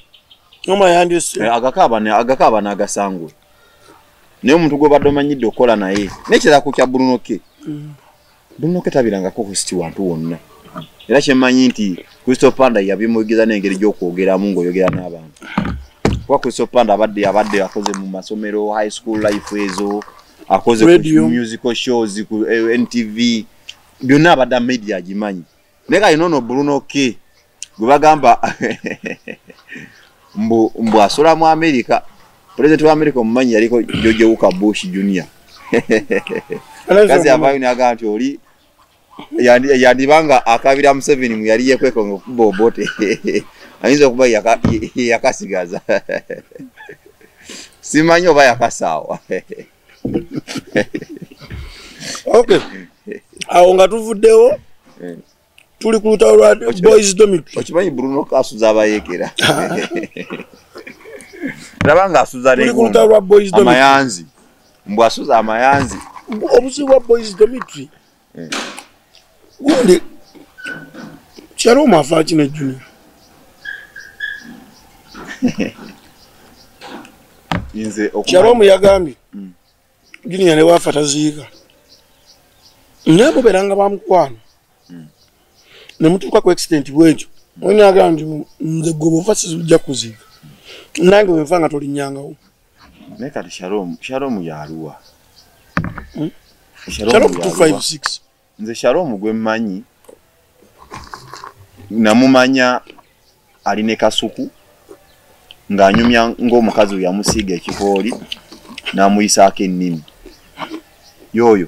omu ayandise agakaaba n'agasangula naye omuntu gw'obadde omanyidde okola naye n'ekirala ku kya Bruno ke tabirangako hosti wantu wonna era kyemmanyi nti Crystal Panda yabimuyigiriza n'engeri gy'okwogeramu ng'oyogera n'abantu kuba Crystal Panda abadde akoze mu masomero high school life ezo akoze ku musical shows ku NTV byonna abadde media agimanyi naye kali nono Bruno ke gwe bagamba mbu asola mu America president wa America omumanyi yaliko George Walker Bush Jr. kazi avayo n'agamba nti oli yandibanga akabira Museveni mu yali yekweko ngokuba obote ayinza okuba yakasigaza simanyi oba yakasaawa okay awo nga tuvuddewo tuli ku lutalo lwa boys dormitory okimanyi Bruno kasuza abayekera labanga asuza tuli ku lutalo lwa boys dormitory amayanzi mbu asuza amayanzi obuzibu bwa boys dormitory gundi kyalo mafa kino junior kyalo muyagambye junior ne wafa taziika nabo beranga bamukwano ne mutuuka ku accident bwekyo oyina agamba nti nze gwe bofa sizujja kuziika nange wenfanga tolinyangawo naye kati Shalom yaluwa Shalom 256 nze Shalom gwe mmanyi namumanya aline kasuku ng'anyumya ng'omukazi yamusiiga ekipooli n'amuyisaako ennimi yoyo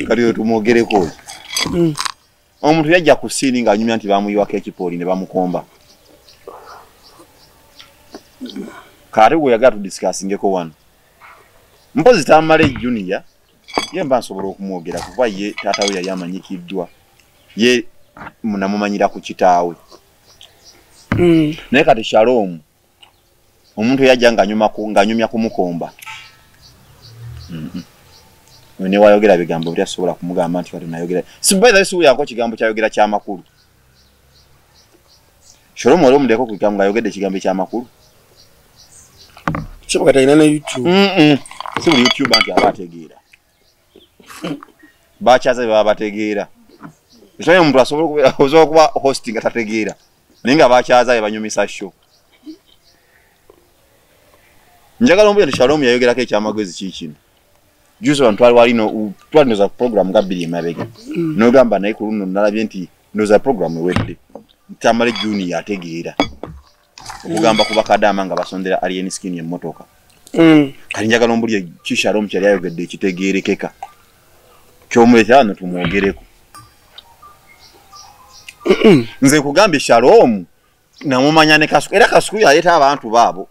kati yo tumwogereko omuntu yajja ku siini ng'anyumya nti bamuyiwako ekipooli ne bamukomba kati gwe yagala tudisikaasingeko wano mpozi tamale junior ye mba nsobola okumwogera kuba ye taata we yali amanyikiddwa ye namumanyira ku kitaawe naye kati Shalom omuntu yajja ng'anyumya kumukomba ne wayogera bigambo byasobola kumugamba nti kati nayogera sibaida sibu yanko kigambo kyayogera ky'amakulu Shalom wali omudeko ku kigambo ng'ayogedde ekigambo ky'amakulu kyabakata ina na YouTube si buli YouTube anti abategeera bakyaza baba bategeera ekyo omuntu asobola kuba hosting atategeera naye nga bakyaza banyumisa show njagala ombuya Shalom yayogerako ekyamagezi kikino juice abantu twali za program nga bbiri emabega n'ogamba naye ku luno nalabye nti noza program ewedde ntamale juni yategeera okugamba ku bakadama nga basondera alien skin y'emmotoka kali njagala ombuya Shalom kyali ayogedde ekitegeerekeka ky'omuleeta hano tumwogereko nze kugambye Shalom namumanya ne Kasuku era Kasuku yaleeta abantu baabo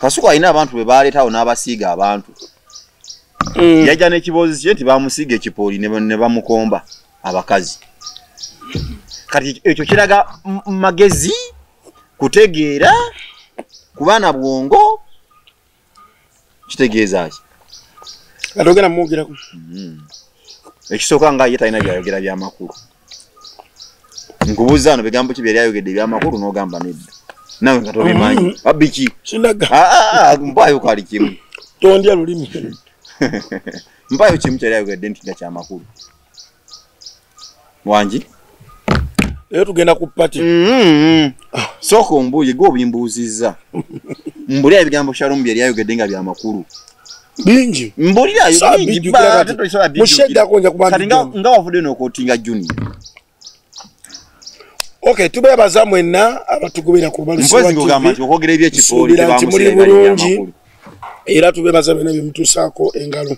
Kasuku alina abantu be baleetawo n'abasiiga abantu yajja n'ekiboozi kye nti bamusiiga ekipooli ne bamukomba abakazi kati ekyo kiraga magezi kutegeera ku baana bwongo kitegeeza ki atogera mwogeraku ekisooka nga ye talina byayogera by'amakulu nkubuuza ano bigambo ki byali ayogedde by'amakulu n'ogamba nedda nawe nga tobimanyi abiki sinaga mpayo kali kimu tondya lulimi mpayo kimu kyali ayogedde nti nga ky'amakulu wangi leero tugenda ku pati sooka ombuuye gwe obimbuuzizza mbulira ebigambo Shalom byali ayogedde nga by'amakulu bingi mbulirayo bingi musheddako nja kuba kati nga wavudde n'okootinga junior okay tubebaza mwenna abatugubira ku balusi wa TV okogera ebyekipooli tebamuli bulungi era tubebaza bene bimutusaako engalo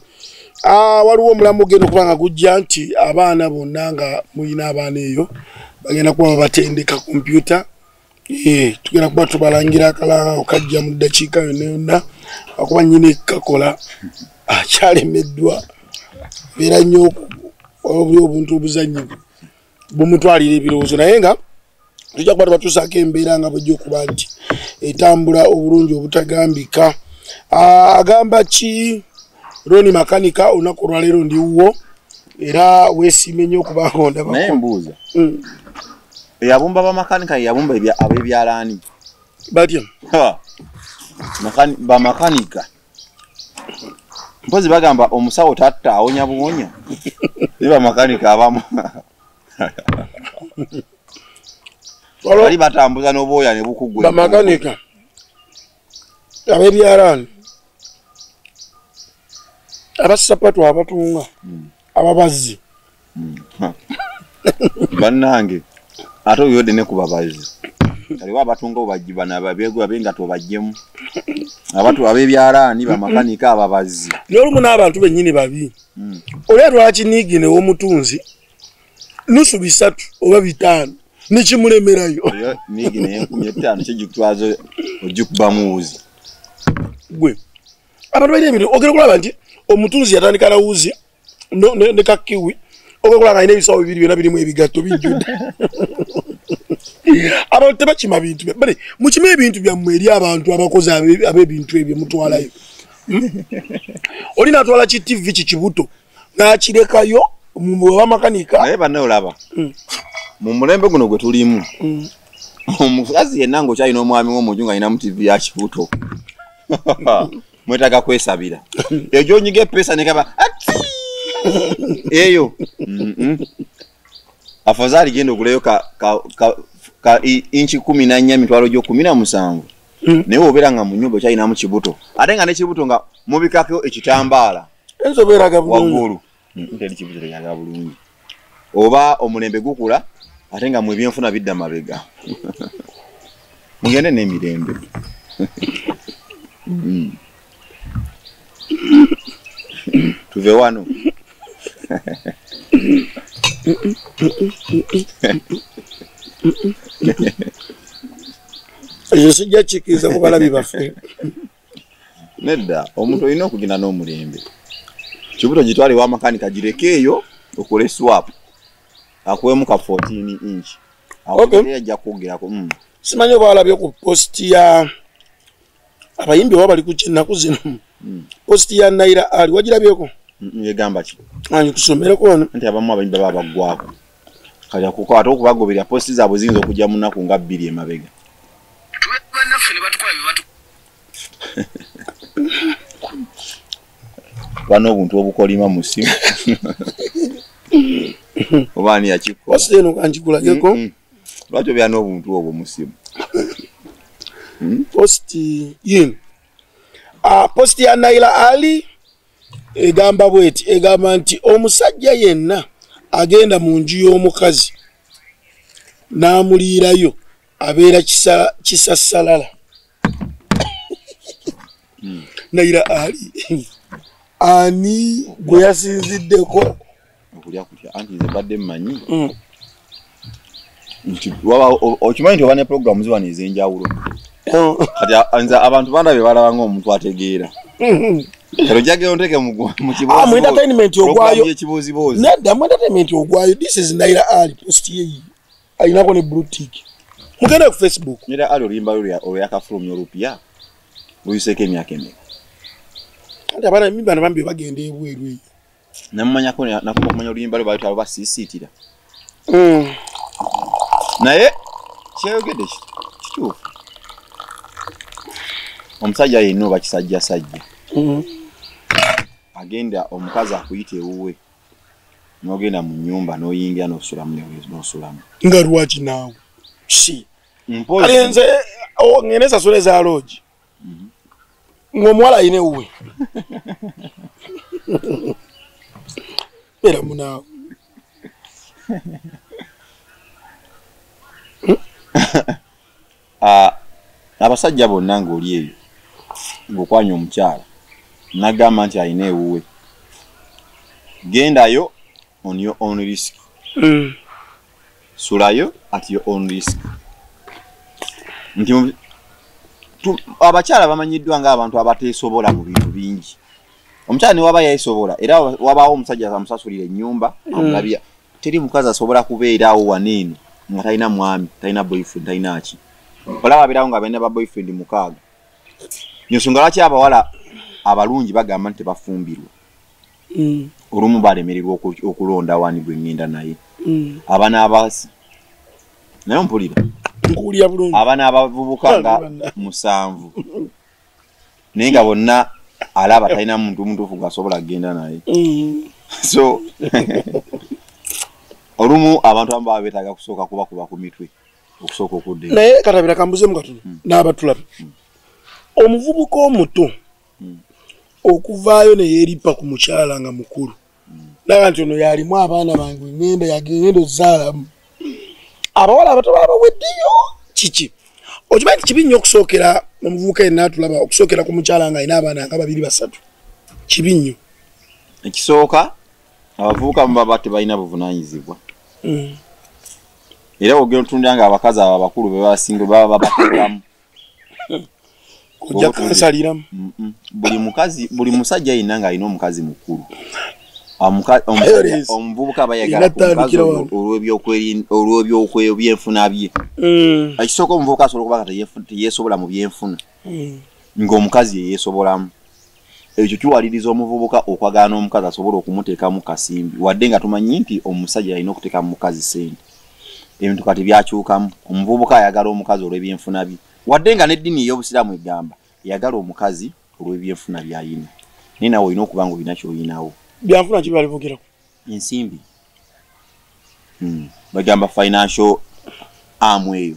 waliwo omulamu gendo kubanga gujja nti abaana bonna nga muyina abaana eyo bagenda kuba batendeka kompyuta tugenda kuba tubalangira akalanga okajja mu ddakiika yonna yonna akuba nyini kakola akyalemeddwa beera nnyo obuntu obuzannyi bumutwalira ebirowoozo naye nga tujja kuba tubatuusaako embeera nga bwejja okuba nti etambula obulungi obutagambika agamba ki Roni makanika olunaku olwaleero ndiwwo era weesiime nnyo okubanga ondabako naye mbuuza eyabumba bamakanika yabumba ab'ebyalaani batya bamakanika mpozi bagamba omusawo tatta awonya buwonya ne bamakanika abamu bali batambuza n'obwoya ne bukugwe bamakanika ab'ebyalaani abasapatu abatunga ababazi bannange ate oyodde ne ku babazi kaliwo abatunga obajjiba nababyego abenga tobajjemu abatu ab'ebyalaani bamakanika ababazi n'olumu n'abantu bennyini babi oli atwala kiniigi n'omutunzi nusu 3 oba 5 nekimulemerayo niigi naye 15 kyegikutwaza ogikuba muwuzi gwe abantu balina ebintu ogera kulaba nti omutunzi yatandika na wuzi ne kakiwi okulanga ine bisawo bibiri byonna birimu ebigatto bijjudde abantu tebakima bintu bale mukime ebintu byammwe eri abantu abakozi ab'ebintu ebyo mutwalayo oli natwala ki TV kikibuto n'akirekayo mu bamakanika naye banne olaba mu mulembe guno gwe tulimu omukazi yenna ng'okyalina omwami w'omunju ng'alina mu TV ya kibuto mwetaga kwesabira ejo nyige pesa nekaba ati eyo afadhali gendo kuleyo ka inchi 14 mitwalo jo 17 naye obera nga mu nyumba kyalina mu kibuto ate nga ne kibuto nga mubikako ekitambala enzo beraga bulungi waggulu nteli kibuto yaga bulungi oba omulembe gukula ate nga mu byenfuna bidda mabega mugende n'emirembe tuve wano ejo sijja kikiriza ku balabi baffe nedda omuntu olina okugenda n'omulembe kibuto gitwale wa makanika girekeeyo okole swap akuwemu ka 14 inch Okay. Ajja kwogerako simanyi oba walabye ku posti ya abayimbi oba bali ku kinaku zino posti ya Naira Ali wagirabyeko yegamba ki anyi kusomereko ono nti abamu abayimbi baba baggwako kale kuko ate okubagoberera posti zaabwe ziyinza okujja mu nnaku nga 2 emabega bano obuntu obukolima mu ssimu oba ani yakikola posti eno kanjikulageko lwaki obyana obuntu obwo mu ssimu posti yin posti ya Naira Ali egamba bweti egamba nti omusajja yenna agenda mu nju y'omukazi n'amuliirayo abeera kisassalala Naira Ali ani gwe yasinziddeko okulya kutya anti nze badde mmanyi nti okimanyi nti oba ne programu ziba n'ez'enjawulo kati nze abantu bandabye balaba ng'omuntu ategeera kero jageo nteke mu kibozi entertainment ogwayo ekibozibozi nedda mu entertainment ogwayo this is Naira Ali post ye ayinako ne blue tick mugende ku Facebook Naira Ali olimba oluyaka from Europia uyiseke emyaka emeka ati abana mimi bana bambi bagenda ebweru eyo namumanyako nakumanya oluyimba lwe bayita basisiitira naye kyeyogedde kituufu omusajja yenna oba kisajjasajja agenda omukazi akuyita ewuwe n'ogenda mu nnyumba n'oyingira n'osulamu n'osulamu nga lwaki naawe si mpozi alenze ngene sasule za lodge ng'omuwala ayina ewuwe era munaawe abasajja bonna ng'oli eyo ng'okwanya omukyala nagamba nti ayina ewuwe gendayo on your own risk sulayo at your own risk nti abakyala bamanyiddwa ng'abantu abateesobola mu bintu bingi omukyala ne waba yeesobola era wabaawo omusajja amusasulira ennyumba amulabya teri mukazi asobola kubeerawo waneeno nga talina mwami talina boyfriend talina ki olaba abeerawo nga balina ba boyfriend 6 nsonga lwaki abawala abalungi bagamba nti tebafumbirwa olumu balemererwa okulonda wani gwe ngenda naye abaana abasi naye mpulira nkuwulira bulungi abaana abavubuka nga 7 naye nga bonna alaba talina muntu omutuufu gwasobola kugenda naye so olumu abantu abamu baba beetaaga kusooka kubakuba ku mitwe okusooka okudde naye katabira kambuzemu katono n'abatulabe omuvubuka omuto okuvaayo ne yeeripa ku mukyala nga mukulu naga nti ono yalimu abaana bange ngenda yagenda ozaalamu abawala abato baba baweddeyo kiki okimanyi nti kibi nnyo okusookera omuvubuka yenna atulaba okusookera ku mukyala nga alina abaana nga 2 3 kibi nnyo ekisooka abavubuka baba tebalina buvunaanyizibwa era ogenda otundira nga abakazi abo abakulu be basinga baba babateekamu ojja kansaliramu buli musajja yenna ng'alina omukazi mukulu omuvubuka aba yagala ku mukazi olw'ebyenfuna bye ekisooka omuvubuka asobola okuba nga teyeesobola mu byenfuna ng'omukazi yeyeesobolamu ekyo kiwaliriza omuvubuka okwagala n'omukazi asobola okumuteekamu kasimbi wadde nga tumanyi nti omusajja alina okuteekamu mukazi sente ebintu kati byakyukamu omuvubuka ayagala omukazi olw'ebyenfuna bye wadde nga n'eddiini ey'obusiraamu egamba yagala omukazi olw'ebyenfuna by'alina naye nawe olina okuba nga olina ky'olinawo byanfuna ki byalivugirako ensimbi bagamba financial arm eyo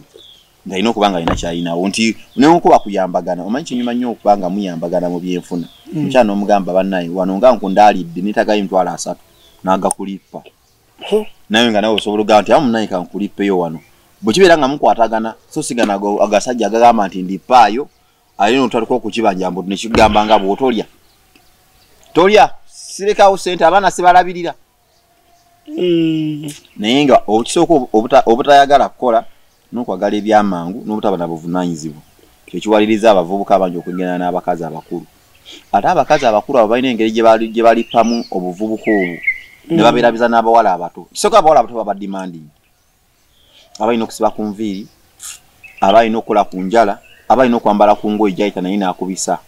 nga ino kubanga ina chaina wonti neonkuba kuyambagana omanyi kinyuma nnyo okubanga muyambagana mu byenfuna mchano omugamba bannaye wano nga nkundalidde nitagayi mtwala 3 naga kulipa naye nga nawe osobola gamba nti amunaye kankulipeyo wano bwekibera nga mukwatagana so sigana agasajja agagamba nti ndipaayo alina otwaliko okukibanja mbu nekigamba nga bwotolya tolya sirekawo sente abaana sibalabirira naye nga okisooka obutayagala kukola n'okwagala ebyamangu n'obutaba na buvunaanyizibwa kyekiwaliriza abavubuka abangi okwegenda n'abakazi abakulu ate abakazi abakulu abo balina engeri gye balipamu obuvubuka obwo ne babeerabiza n'abawala abato kisooka abawala abato baba demanding abalina okusiba ku nviiri abalina okukola ku njala abalina okwambala ku ngoye gyayita naye naakubisa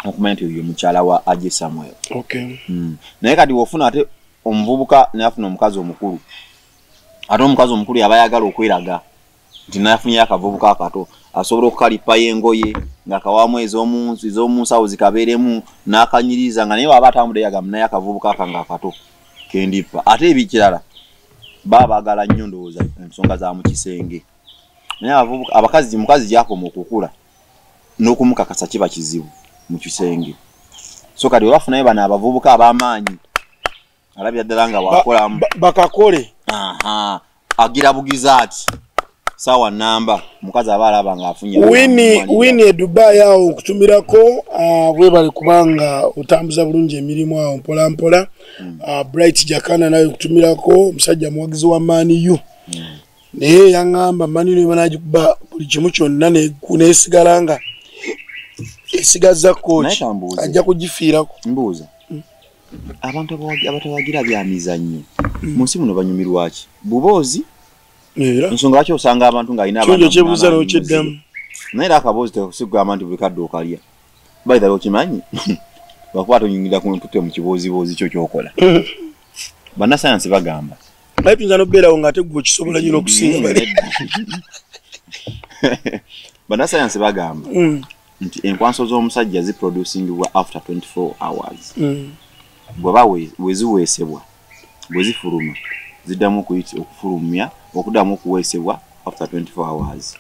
okumanya nti oyo mukyala wa Ajje Samuel. Naye kati wofuna ate omuvubuka nafuna omukazi omukulu ate omukazi omukulu yaba yagala okweraga nti nafunye akavubuka akato asobola okukalipa yengoye nga kawamu ez'omunsawo zikabeeremu n'akanyiriza nga naye waba atambudde yagamba naye akavubuka akanga akato kendipa ate ebikirala baabagala nnyo ndowooza ensonga za mu kisenge naye abakazi mukazi gyakoma okukula n'okumukakasa kiba kizibu mu kisenge so kati obafunayo bano abavubuka ab'amaanyi alabya ddala nga wakolamu bakakole agira bugiza ati sawa namba mukazi abalaba nga afunye wini Dubai awo okutumirako bwe bali kubanga otambuza bulungi emirimu awo mpola mpola Bright Jakana nayo okutumirako omusajja muwagizi wa Man U naye yangamba Man U banagikuba buli kimu kyonna neesigalanga esigaza coach ajja kugifiirako mbuuza abantu abatawagira byamizannyo munsi muno banyumirwa ki buboozi nsonga lwaki osanga abantu ng'alina abantu kyebuuza n'okiddamu naye akaboozi tesigamba nti buli kadde okalya baitha okimanyi lwakuba tonyumirira ku ntute mu kibooziboozi kyo kyokola bannasayansi bagamba naye tuyinza n'obeerawo ng'ate gwe okisobola nnyo n'okusinga bale bannasayansi bagamba nti enkwanso z'omusajja ziproducingibwa after 24 hours bw'aba weziweesebwa bwe zifuluma ziddamu okufulumya okuddamu okuweesebwa after 24 hours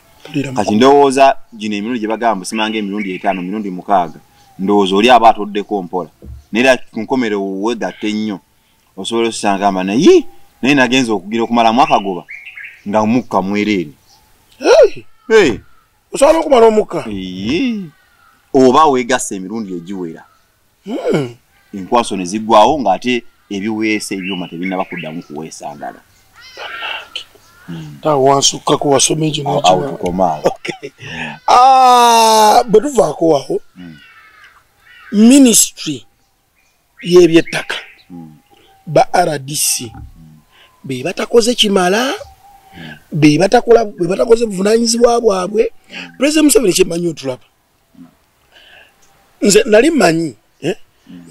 kati ndowooza gino emirundi gye bagamba simanga emirundi 5 mirundi 6 ndowooza oli aba atoddeko mpola naye ku nkomerero wegatte nnyo osobola osanga naye nagenza okugira okumala mwaka goba nga mukka mwereere osobola okumala omukka oba weegassa emirundi egiwera enkwaso ne ziggwawo ng'ate ebiweesa ebyuma tebinaba kuddamu kuweesangala tawo wansukkako wasoma ekyo n'ekyo bwe tuvaako awo ministry y'ebyettaka ba RDC be batakoze kimala be batakoze buvunaanyizibwa bwabwe President Museveni kyemanyi otulaba nze nali manyi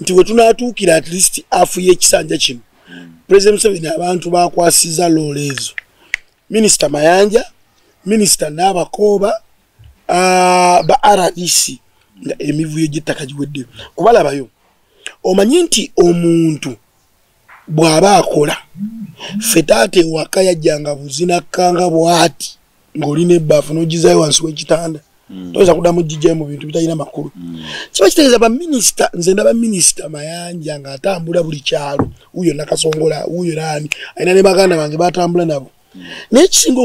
nti we tunaatuukira at least afuye ekisanja kino President Museveni abantu bakwasiza loole ezo Minister Mayanja Minister Nabakooba ba RDC nga emivuyo gy'ettaka giwedde kubalabayo omanyi nti omuntu bw'aba akola ffe taata ewaka yajjanga buzinakkanga bw'ati ng'olina ebbaafu n'ogizaayo wansi w'ekitanda toyinza kuddamu gijjayo mu bintu bitalina makulu kiba kitegeeza baminisita nze ndaba minisita Mayanja ng'atambula buli kyalo wuyo Nakasongola wuyo naani alina ne baganda bange batambula nabo naye ekisinga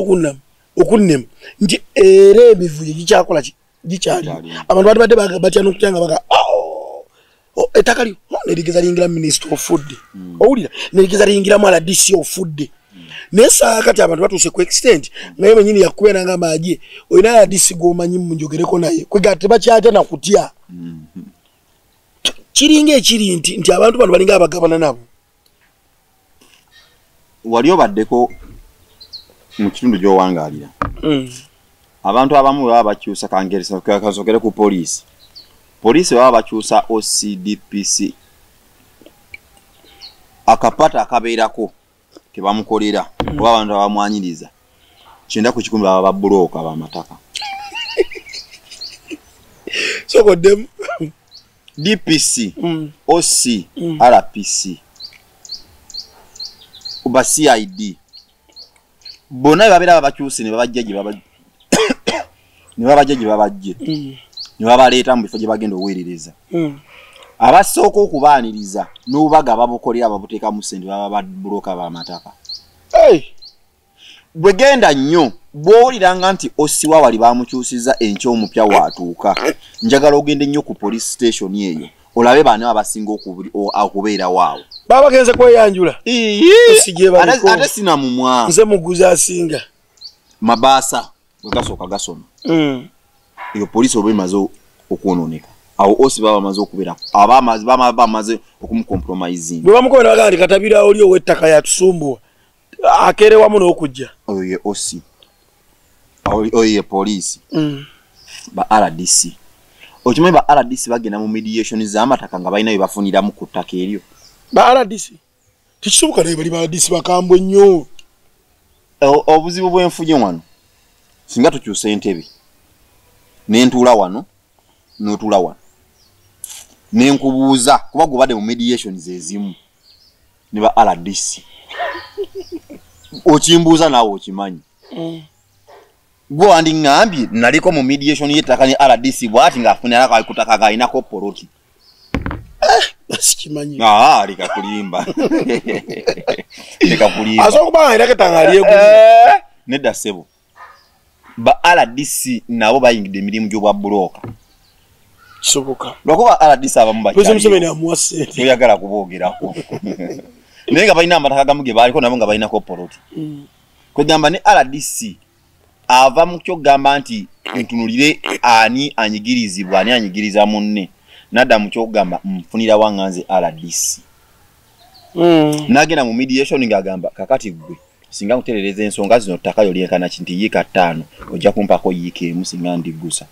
okunnema nti era emivuyo gikyakola gikyali abantu badde batya n'okutya nga baga ettaka lyo nerigeza liyingira Minister of Food owulira nerigeza liyingiramu RDC of Food naye saa kati abantu batuuse ku extent naye mwenyini yakubeera nga maaje olina RDC g'omanyi munjogereko naye kwega tebakyatya nakutya kiringa ekiri nti abantu bano balinga abagabana nabo wali obaddeko mu kitundu gy'owangaalira abantu abamu baba bakyusa kansokere ku poliisi baba bakyusa OCDPC akapata akabeerako kebamukolera oba abantu abamwanyiriza kyenda ku kikumi baba babulooka abamataka sokoddemu DPC OC RPC uba CID bonna babera babakyuse ne babajjaji babajje ne babaleeta mu bifo gye bagenda oweerereza abasooka okubaaniriza n'obubaga babukolera babuteeka mu ssente baba babuloka b'amataka bwe genda nnyo bw'owuliranga nti osiwa wali bamukyusizza enkya omupya waatuuka njagala ogende nnyo ku police station eyo olabe baana abasinga okubeera waawo baba bagenze kweyanjula ate sina mumwa nze muguzi asinga mabaasa bwe gasooka gasoma iyo police oba emaze okwonooneka awo osi baba bamaze okubeera bamaze okumucompromising bwe bamukobera bagaa nti katabira oli ow'ettaka yatusumbuwa akere wamu n'okujja oyo ye osi oyo ye poliisi ba RDC okimanyi ba RDC bagenda mu mediation z'amataka nga balina bye bafuniramu ku ttaka eryo ba RDC tekisoboka naye bali ba RDC bakambwe nnyo obuzibu bw'enfuje wano singa tukyusa entebe nentuula wano n'otuula wano nenkubuuza kuba gubadde mu mediation ezimu ne ba RDC okimbuuza naawe okimanyi gwe wandiŋŋambye naliko mu mediation y'ettaka ne RDC bw'ati ng'afunira ku ttaka g'alinako poloti sikimanyi leka kulimba leka kulimba asobola okuba nga alina ketanga alyeguza nedda ssebo ba RDC nabo bayingidde emirimu gy'obwa bulooka kisoboka lwakuba RDC abamu bakyaliyagala kuboogerako naye nga balina amataka gamu ge baaliko nabo nga balinako poloti kwegamba ne RDC ava mu kyogamba nti ntunulire ani anyigirizibwa ani anyigiriza munne nadda mu kyogamba nfunira wanganze RDC nagenda mu mediation ng'agamba kakati gwe singa nkutereereza ensonga zino ttaka yolyenkana kinti yiika 5 ojja kumpako yiika emu singa ndiggusa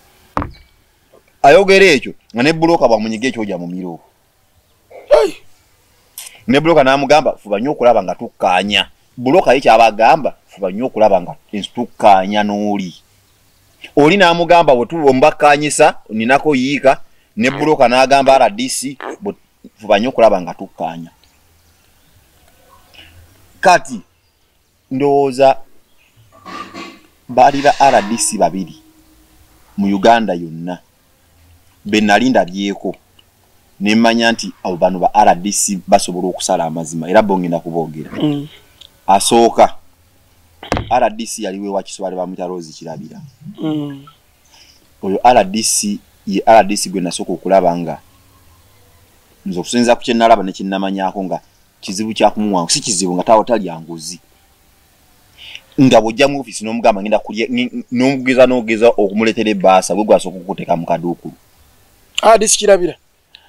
ayogera ekyo nga ne bulooka bwamunyiga ekyoja mu miro ne bulooka n'amugamba fuba nnyo okulaba nga tukkaanya bulooka ye kyabagamba fuba nnyo okulaba nga tukkaanya n'oli oli n'amugamba bwe mbakkaanyisa ninako yiika ne bulooka n'agamba RDC fuba nnyo okulaba nga tukkaanya kati ndowooza baali ba RDC babiri mu Uganda yonna be nali ndabyeko ne mmanya nti abo bano ba RDC basobola okusala amazima era bongenda kuboogera asooka RDC yaliwe wa Kiswale bamuyita Rose Kirabira oyo RDC gwe nasooka okulaba nga nze okusinza ku kye nalaba ne kinnamanyaako nga kizibu kya kumuwangu si kizibu nga tawo tali anguzi nga bw'ojja mu ofisi n'omugamba ngenda kulya n'ogeza okumuleetera ebbaasa bwe gwasooka okukuteeka mu kaduukulu RDC Kirabira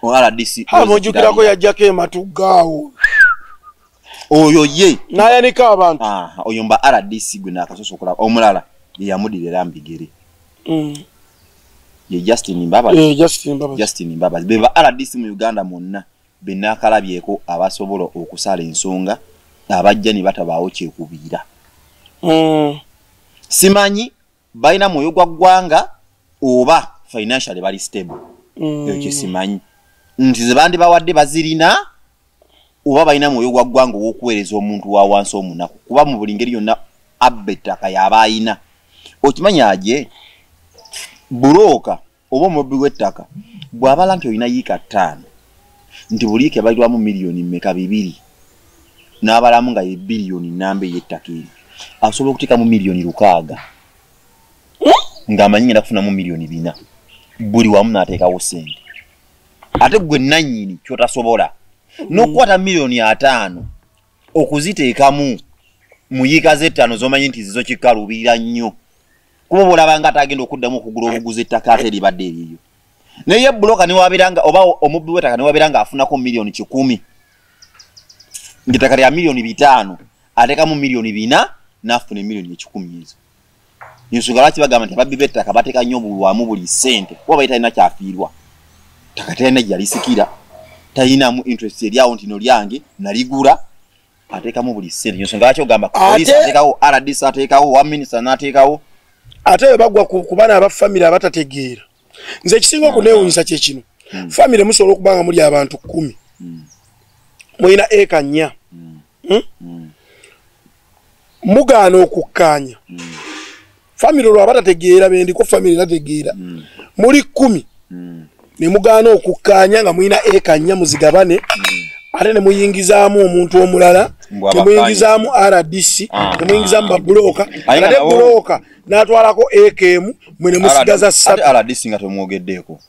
RDC amujjukirako yajjako ematugaawo oyo ye n'ayanika abantu oyo mba RDC gwe naakasosa okulaba omulala ye yamudirira mbigere ye Justin Mbabazi be ba RDC mu Uganda mwonna be naakalabyeko abasobola okusala ensonga abajja ne batabaawo kyekubiira simanyi balina mwoyo gwa ggwanga oba financially bali stable eyo kyesimanyi nti ze bandi bawadde bazirina oba balina mwoyo gwa ggwanga ow'okuweereza omuntu wa wansi omunaku kuba mu buli ngeri yonna abba ettaka yaba ayina okimanyi aje bulooka oba omubbi w'ettaka bw'abala nti olina yiika 5 nti buli yiika ebalirwamu miliyoni mmeka 2 n'abalamu nga ye biliyoni nnamba ey'ettaka eri asobola okuteekamu miliyoni 600 ng'amanyi ngenda kufunamu miliyoni 4 buli wamu n'ateekawo ssente ate gwe nannyini kyotasobola n'okukwata miliyoni 5 okuziteekamu mu yiika ze 5 z'omanyi nti zizo kikaluubirira nnyo kuba bw'olaba nga atagenda okuddamu okugula obuguzi ettaka ate eribadde eriyo naye bulooka niwabeeranga oba omubbi w'ettaka niwabeera ng'afunako miliyoni 10 ng'ettaka lya miliyoni 5 ateekamu miliyoni 4 n'afuna miliyoni 10 ezo ensonga lwaki bagamba nti ababbi b'ettaka bateeka nnyo bulwamu buli ssente kuba baali talina kyafiirwa ttaka talina gye yalisikira talinamu interest eryawo nti no lyange naligula ateekamu buli ssente ensonga lwaki ogamba poliisi ateekawo RDC ateekawo wa minisita n'ateekawo ate bwe bagwa ku baana aba famire abatategeera nze ekisinga okuneewuunyisa kye kino famire musobola okuba nga muli abantu 10 mulina eka 4 mugana okukkaanya family olwo abatategeera bendiko family nategeera muri 10 ne mugana okukkaanya nga muina eka 4 muzigabane ate ne muyingizaamu omuntu omulala ne muyingizaamu RDC ne muyingizaamu babulooka ate bulooka n'atwalako eka emu mwene musigaza 3 ate RDC nga tomwogeddeeko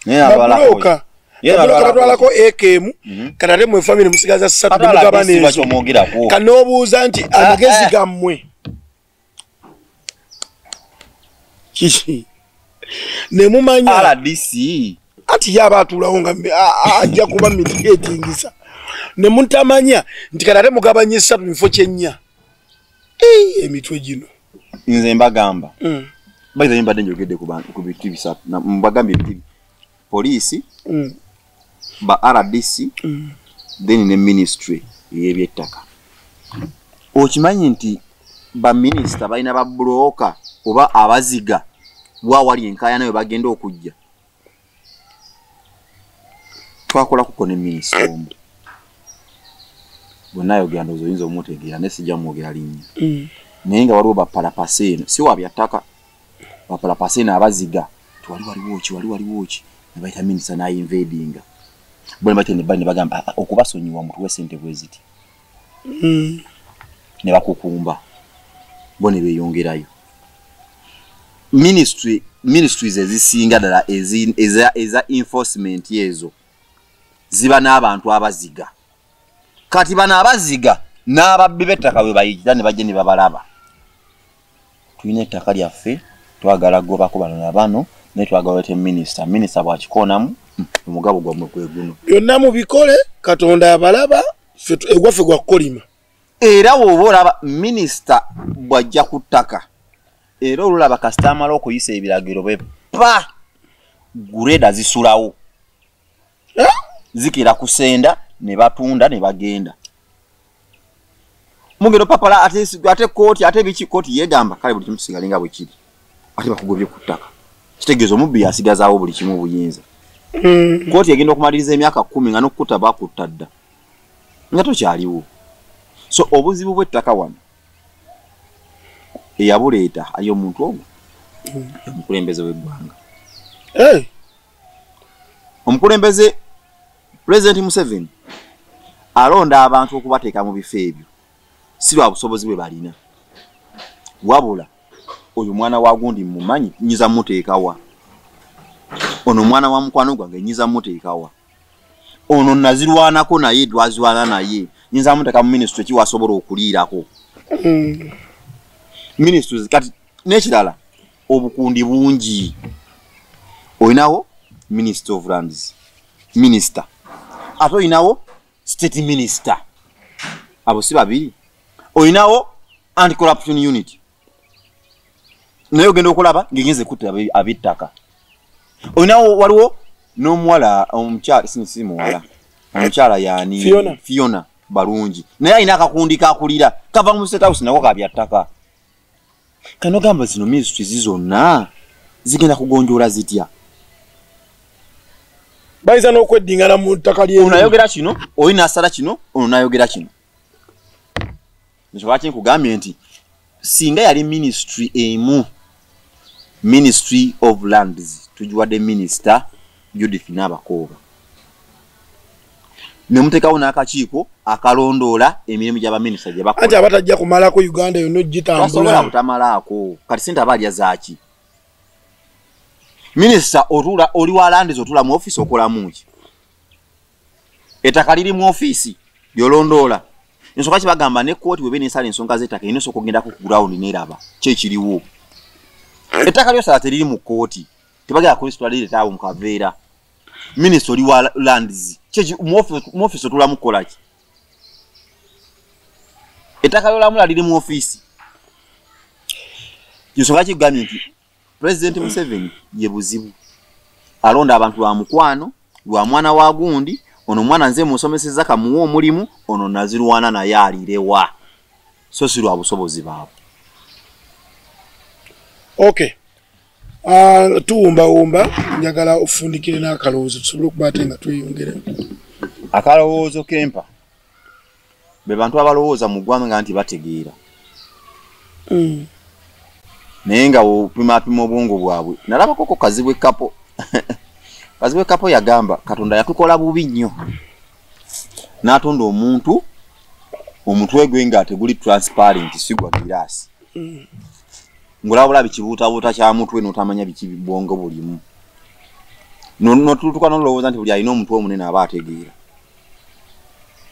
babulooka batwalako eka emu kanate mwe family musigaza 3 ne mugabane ezo kanoobuuza nti amagezi gammwe kishi ne mumanya RDC ati yaba atulawo nga ajja kuba mitigatingisa ne muntamanya nti kanate mugabanye 3 mifo kyenya emitwe gino nze mbagamba bayiza mbadde njogedde ku bitu bisatu mbagambye bitu police ba RDC then ne ministry y'ebyettaka okimanyi nti ba minister balina ba broker oba abaziga wawali enkaya nayo bagenda okujja twakola kuko ne minister omu bonayo gando zoyinza omutegeera ne sijja mwogera linnya naye nga waliwo bapalapaseno si wabyataka bapalapaseno abaziga wali waliwo ki ne bayita minister naye invadinga bone batene bane bagamba okubasonyiwa muntu wesente bweziti ne bakukumba bone beyongerayo ministries ezisinga dala eza enforcement yezo ziba n'abantu abaziga kati bana abaziga n'ababbi b'ettaka bwe bayigira ne bajja ne babalaba tulina ettaka lyaffe twagala gobako bano nabano ne twagala wete minister bwakikoonamu omugabo gwamwe gwe guno byonna mubikole katonda abalaba egwaffe gwa kukolima era woba olaba minister bwajja ku ttaka era olulaba kastamala okuyisa ebiragiro bwe pa gureda zisulawo zikira kusenda ne batunda ne bagenda mugero papala ate kooti ate biki kooti yegamba kale buli kimu kisigalinga bwe kiri ate bakugobye ku ttaka kitegeeza omubbi yasigazaawo buli kimu obuyinza kooti egenda okumaliriza emyaka 10 nga n'okutta bakutta dda nga tokyaliwo so obuzibu bw'ettaka wano eyabuleeta ali omuntu ogwo omukulembeze w'eggwanga omukulembeze President Museveni alonda abantu okubateeka mu bifo ebyo si lwa busobozi bwe balina wabula oyo mwana wa gundi mumanyi nyiza muteekawa ono mwana wa mukwano gwange nyiza muteekawa ono nazirwanako naye twazirwana naye nyiza muteeka mu ministry kiwasobola okuliirako ministries kati n'ekirala obukundi bungi oyinawo Minister of Lands minister ate oyinawo state minister abo si babiri oyinawo anti-corruption unit naye ogenda okulaba ng'engenze kutta ab'ettaka oyinawo waliwo n'omuwala omukyala si muwala omukyala yani Fiona balungi naye alina akakundi kakulira kava mu state house nako kabyattaka kano gamba zino ministries zonna zigenda kugonjoola zitya bayisa n'okweddingana mu ttaka lye onayogera kino oyina asala kino onayogera kino nekyo nkugambye nti singa yali ministry emu Ministry of Lands tujiwadde minister Judith Nabakooba ne muteekawo n'akakiiko akalondoola emirimu gy'abaminister gye bakola ati abatajja kumalako Uganda yonna ogitambula butamalaako kati sente abalya zaaki minister otula oli wa Lands otula mu office okolamu ki ettaka liri mu office lyolondoola ensonga kibagamba ne kooti bwe benesala ensonga z'ettaka ino sokogenda ku ground neraba kyekiriwo ettaka lyosala teriri mu kooti tebagala kulisitula lireetaawo mu kaveera minister oli wa Lands mu office otula mukola ki ettaka lyolamula liri mu office ensonga kigambye nti President Museveni ye buzibu alonda abantu lwa mukwano lwa mwana wa gundi ono mwana nze musomeseza kamuwa omulimu ono nazirwana naye alirewa so si lwa busobozi baabo okay tuwumba njagala ofundikire n'akalowoozo tusobole okubaate nga tweyongere akalowoozo kempa be bantu abalowooza mu ggwanga nti bategeera naye nga opima obwongo bwabwe nalabako Kazibwe Kapo Kazibwe Kapo yagamba Katonda yatukola bubi nnyo n'atonda omuntu omutwe gwe nga teguli transparent sigwa glass ngulabula bikibuutabuuta kya mutwe n'otamanya biki bwongo bulimu notutuka nolowooza nti buli alina omutwe omunene aba ategeera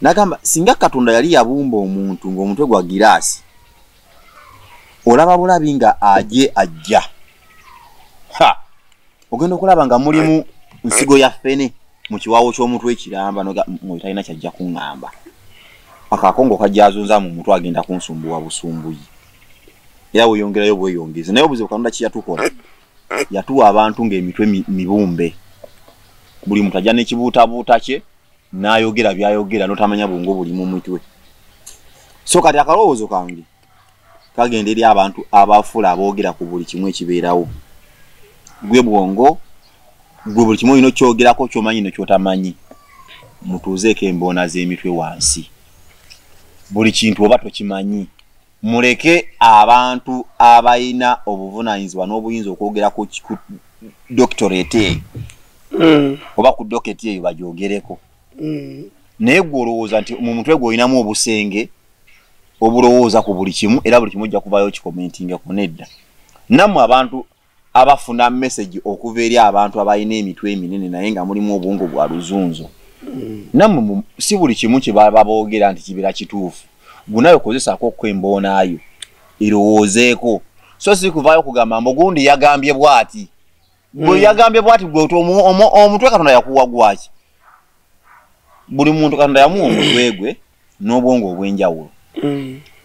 nagamba singa Katonda yali yabumba omuntu ng'omutwe gwa glass olaba bulabi nga ajja ogenda okulaba nga mulimu nsigo ya ffene mu kiwaawo ky'omutwe ekiramba ngo talina kyajja kuŋŋamba akakongo kajjazunza mu mutwe agenda kunsumbuwa busumbuyi era weyongerayo bweyongeze naye obuzibu Katonda kiyatukola yatuwa abantu ng'emitwe mibumbe buli muntu ajja n'ekibuutabuuta kye n'ayogera byayogera n'otamanya bwongo buli mu mutwe so kati akalowoozo kange kagenda eri abantu abafula aboogera ku buli kimu ekibeerawo gwe bwongo gwe buli kimu olina okyogerako ky'omanyi n'ekyotamanyi mutuuzeeko emboona z'emitwe wansi buli kintu oba tokimanyi muleke abantu abalina obuvunaanyizibwa n'obuyinza okwogera ku doctorate oba ku doketi eyo bagyogereko naye gwe olowooza nti mu mutwe gwe olinamu obusenge obulowooza ku buli kimu era buli kimu ojja kuvayo kikomentingako nedda nammwe abantu abafuna message okuva eri abantu abalina emitwe eminene naye nga mulimu obwongo bwa luzunzo nammwe si buli kimu kye baba boogera nti kibeera kituufu gunayo kozesako kwemboonayo erowoozeeko so si kuvaayo kugamba mbugundi yagambye bw'ati gwe yagambye bw'ati gwe omutwe Katonda yakuwa gwaki buli muntu Katonda yamuwa omutwe gwe n'obwongo obw'enjawulo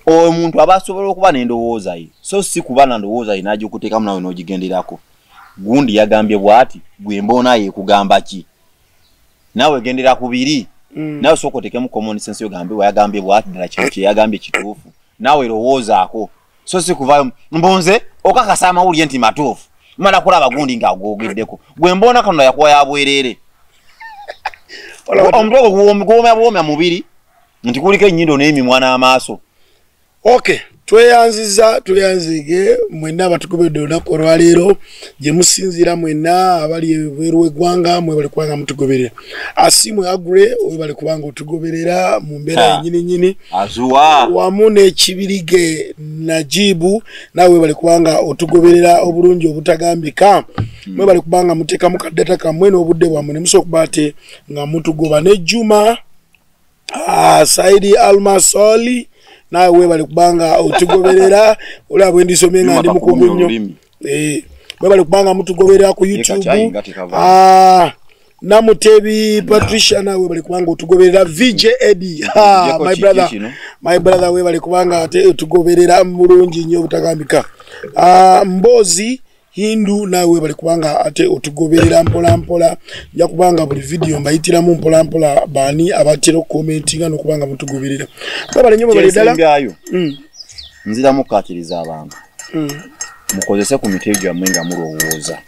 omuntu aba asobola okuba n'endowooza ye so si kuba na ndowooza ye n'agikuteekamu nawe n'ogigenderako gundi yagambye bw'ati gwe emboona ye ekugamba ki naawe gendera ku biri nawe sooka oteekemu common sense yogambe wayagambye bw'ati ddala kino kye yagambye kituufu naawe erowoozaako so si kuvaayo mbonze okakasa amawulire nti matuufu mala kulaba gundi ng'agwogeddeko gwe mboona Katonda yakuwa ya bwereere omutwe gw'owoomya mubiri nti kuliko ennyindo n'emimwa n'amaaso okay tweyanzige mwenna abatukubedde olunaku olwaleero gye musinziira mwenna abali ebweru w'eggwanga mwebale kubanga mutugoberera Asimwe Agure webale kubanga otugoberera mu mbeera yennyini azuwa wamu n'ekibirige Najibu nawe webale kubanga otugoberera obulungi obutagambika mwebale kubanga muteekamu kaddata kammwe n'obudde bwammwe ne musobola okuba ate nga mutugoba ne Juma Saidi Almasoli nawe webale kubanga otugoberera olaba bwe ndisomye nga ndi mukugu nnyo webale kubanga mutugoberera ku YouTube Namutebi Patricia nawe webale kubanga otugoberera VJ Eddie my brother webale kubanga ate otugoberera mulungi nnyo obutagambika Mbozi Hindu nawe bali kubanga ate otugoberera mpola mpola nja kubanga buli video mbayitiramu mpola mpola bani abatero commentinga no kubanga mutugoberera baba lenyo bali dala nzira mukatiriza abantu mukozese ku mitego ya mwenga mulowooza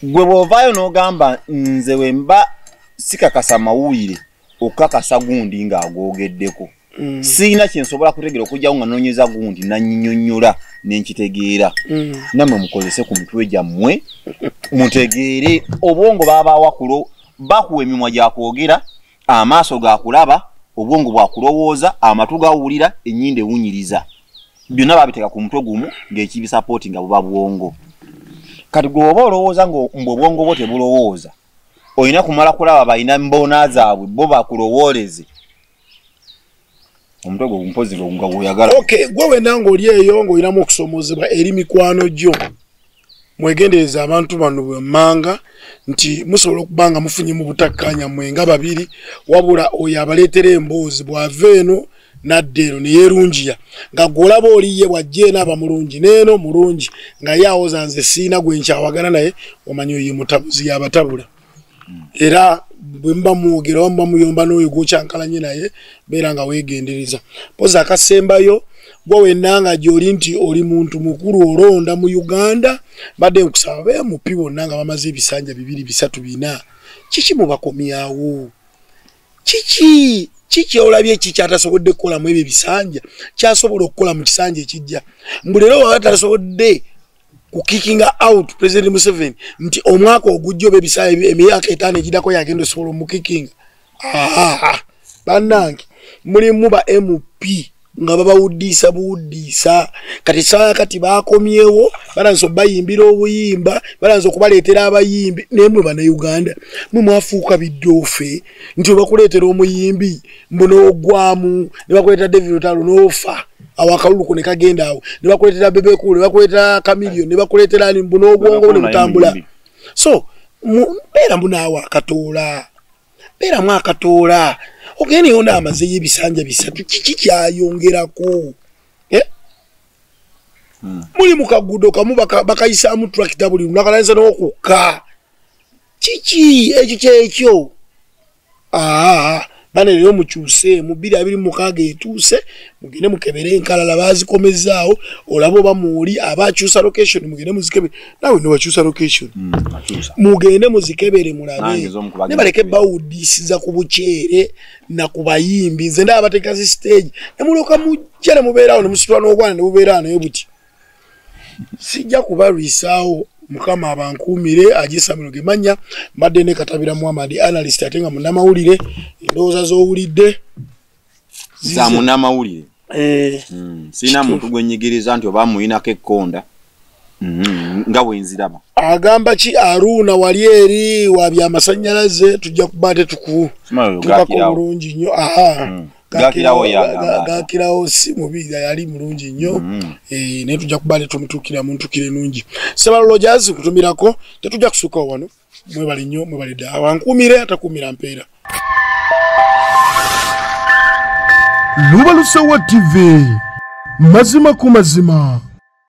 gwe bovayo no gamba nze wemba sikakasa mawulire okakasa gundi nga agogeddeko sina kyensobola kutegera okujjawo nga nonyeza gundi nanyinyonnyola nenkitegeera namwe mukozese ku mitwe gyammwe mutegeere obwongo baba wakulo bakuwa emimwa gyakwogera amaaso gakulaba obwongo bwakulowooza amatu gawulira ennyinde ewunyiriza byonna babiteeka ku mutwe gumu ng'ekibisapooti nga buba bwongo kati gwe oba olowooza ng'obwongo bwo tebulowooza olina kumala kulaba balina mboona zaabwe bo bakulowooleze omutego kumpozi nga guyagala okay gwe wena ng'oli eyo ng'olinamu okusomozebwa eri mikwano gyo mwegendereza abantu bano bwemmanga nti musobola okubanga mufunye mu butakkanya mwenga babiri wabula oyo abaleetera emboozi bw'ava eno nadde eno neyeerungiya nga gw'olaba oliye bw'ajja eno aba mulungi n'eno mulungi nga ye awoza nze siina gwe nkyawagana naye omanyi oyo mutabuzi y'abatabula era bwe mba mwogera wamba muyomba n'oyo gw'okyankalanye naye beera nga weegendereza poza akasembayo gwe wennanga gy'oli nti oli muntu mukulu olonda mu Uganda badde nkusaba be mupi bonna nga bamaze ebisanja 2, 3, 4 kiki mubakomyawo kiki olabye kiki atasobodde kukola mu ebyo bisanja kyasobola okukola mu kisanja ekijja mbulero wa atasobodde ku kicking out President Museveni nti omwaka ogujjo be bisanja emyaka 5 ejidako yagendo solo mu kicking banange muli muba MP nga babawudisa buudisa kati saa kati bakomyewo balanzo bayimbira obuyimba balanzo kubaleetera abayimbi nemwe bana Uganda mwe mwafuuka bidofe nti bakuleetera omuyimbi mbono ogwamu ne bakuleetera David Otalo nofa awakalulu kone kagenda awo ne bakuleetera Bebe Cool ne bakuleetera Chameleone ne bakuleetera ani mbono ogwongo ne mutambula so bera mbunawa akatola bera mwakatola ogeni onda amaze y'ebisanja bisatu kiki kyayongerako muli mukagudo kamu bakayisa mu tractor buli nakalanza n'okukka kiki ekyo bane lero mukyuse mu 226 etuuse mugende mukebere enkalala bazikomezaawo olabo bamuli abakyusa location mugende muzikebe nawe no bakyusa location mugende muzikebere mulabe ne baleke bawudisiza ku bukyere na kubayimbi nze ndaba batekazi stage ne muloka mujjana mubeerawo ne musitwa n'ogwana ne bubeera naye buti sijja kubalwisaawo mukama abankumire agisamiro gemanya mbadde ne Katabira Muhammad analyst atenga munamawulire ndoza zowulidde za munamawulire sina muntu gwenyigiriza nti oba muyinako ekkonda nga bwenziraba agamba ki Aruna wali eri wa byamasanyalaze tujja kubate tukako bulungi nnyo gakirawo si mubiza yali mulungi nnyo ne tujja kubale tumutukira muntukire nungi Sebalo Rogers kutumirako tetujja kusuka wano mwebali nnyo mwebali da wankumire atakumira mpeera Lubalusewa TV mazima ku mazima.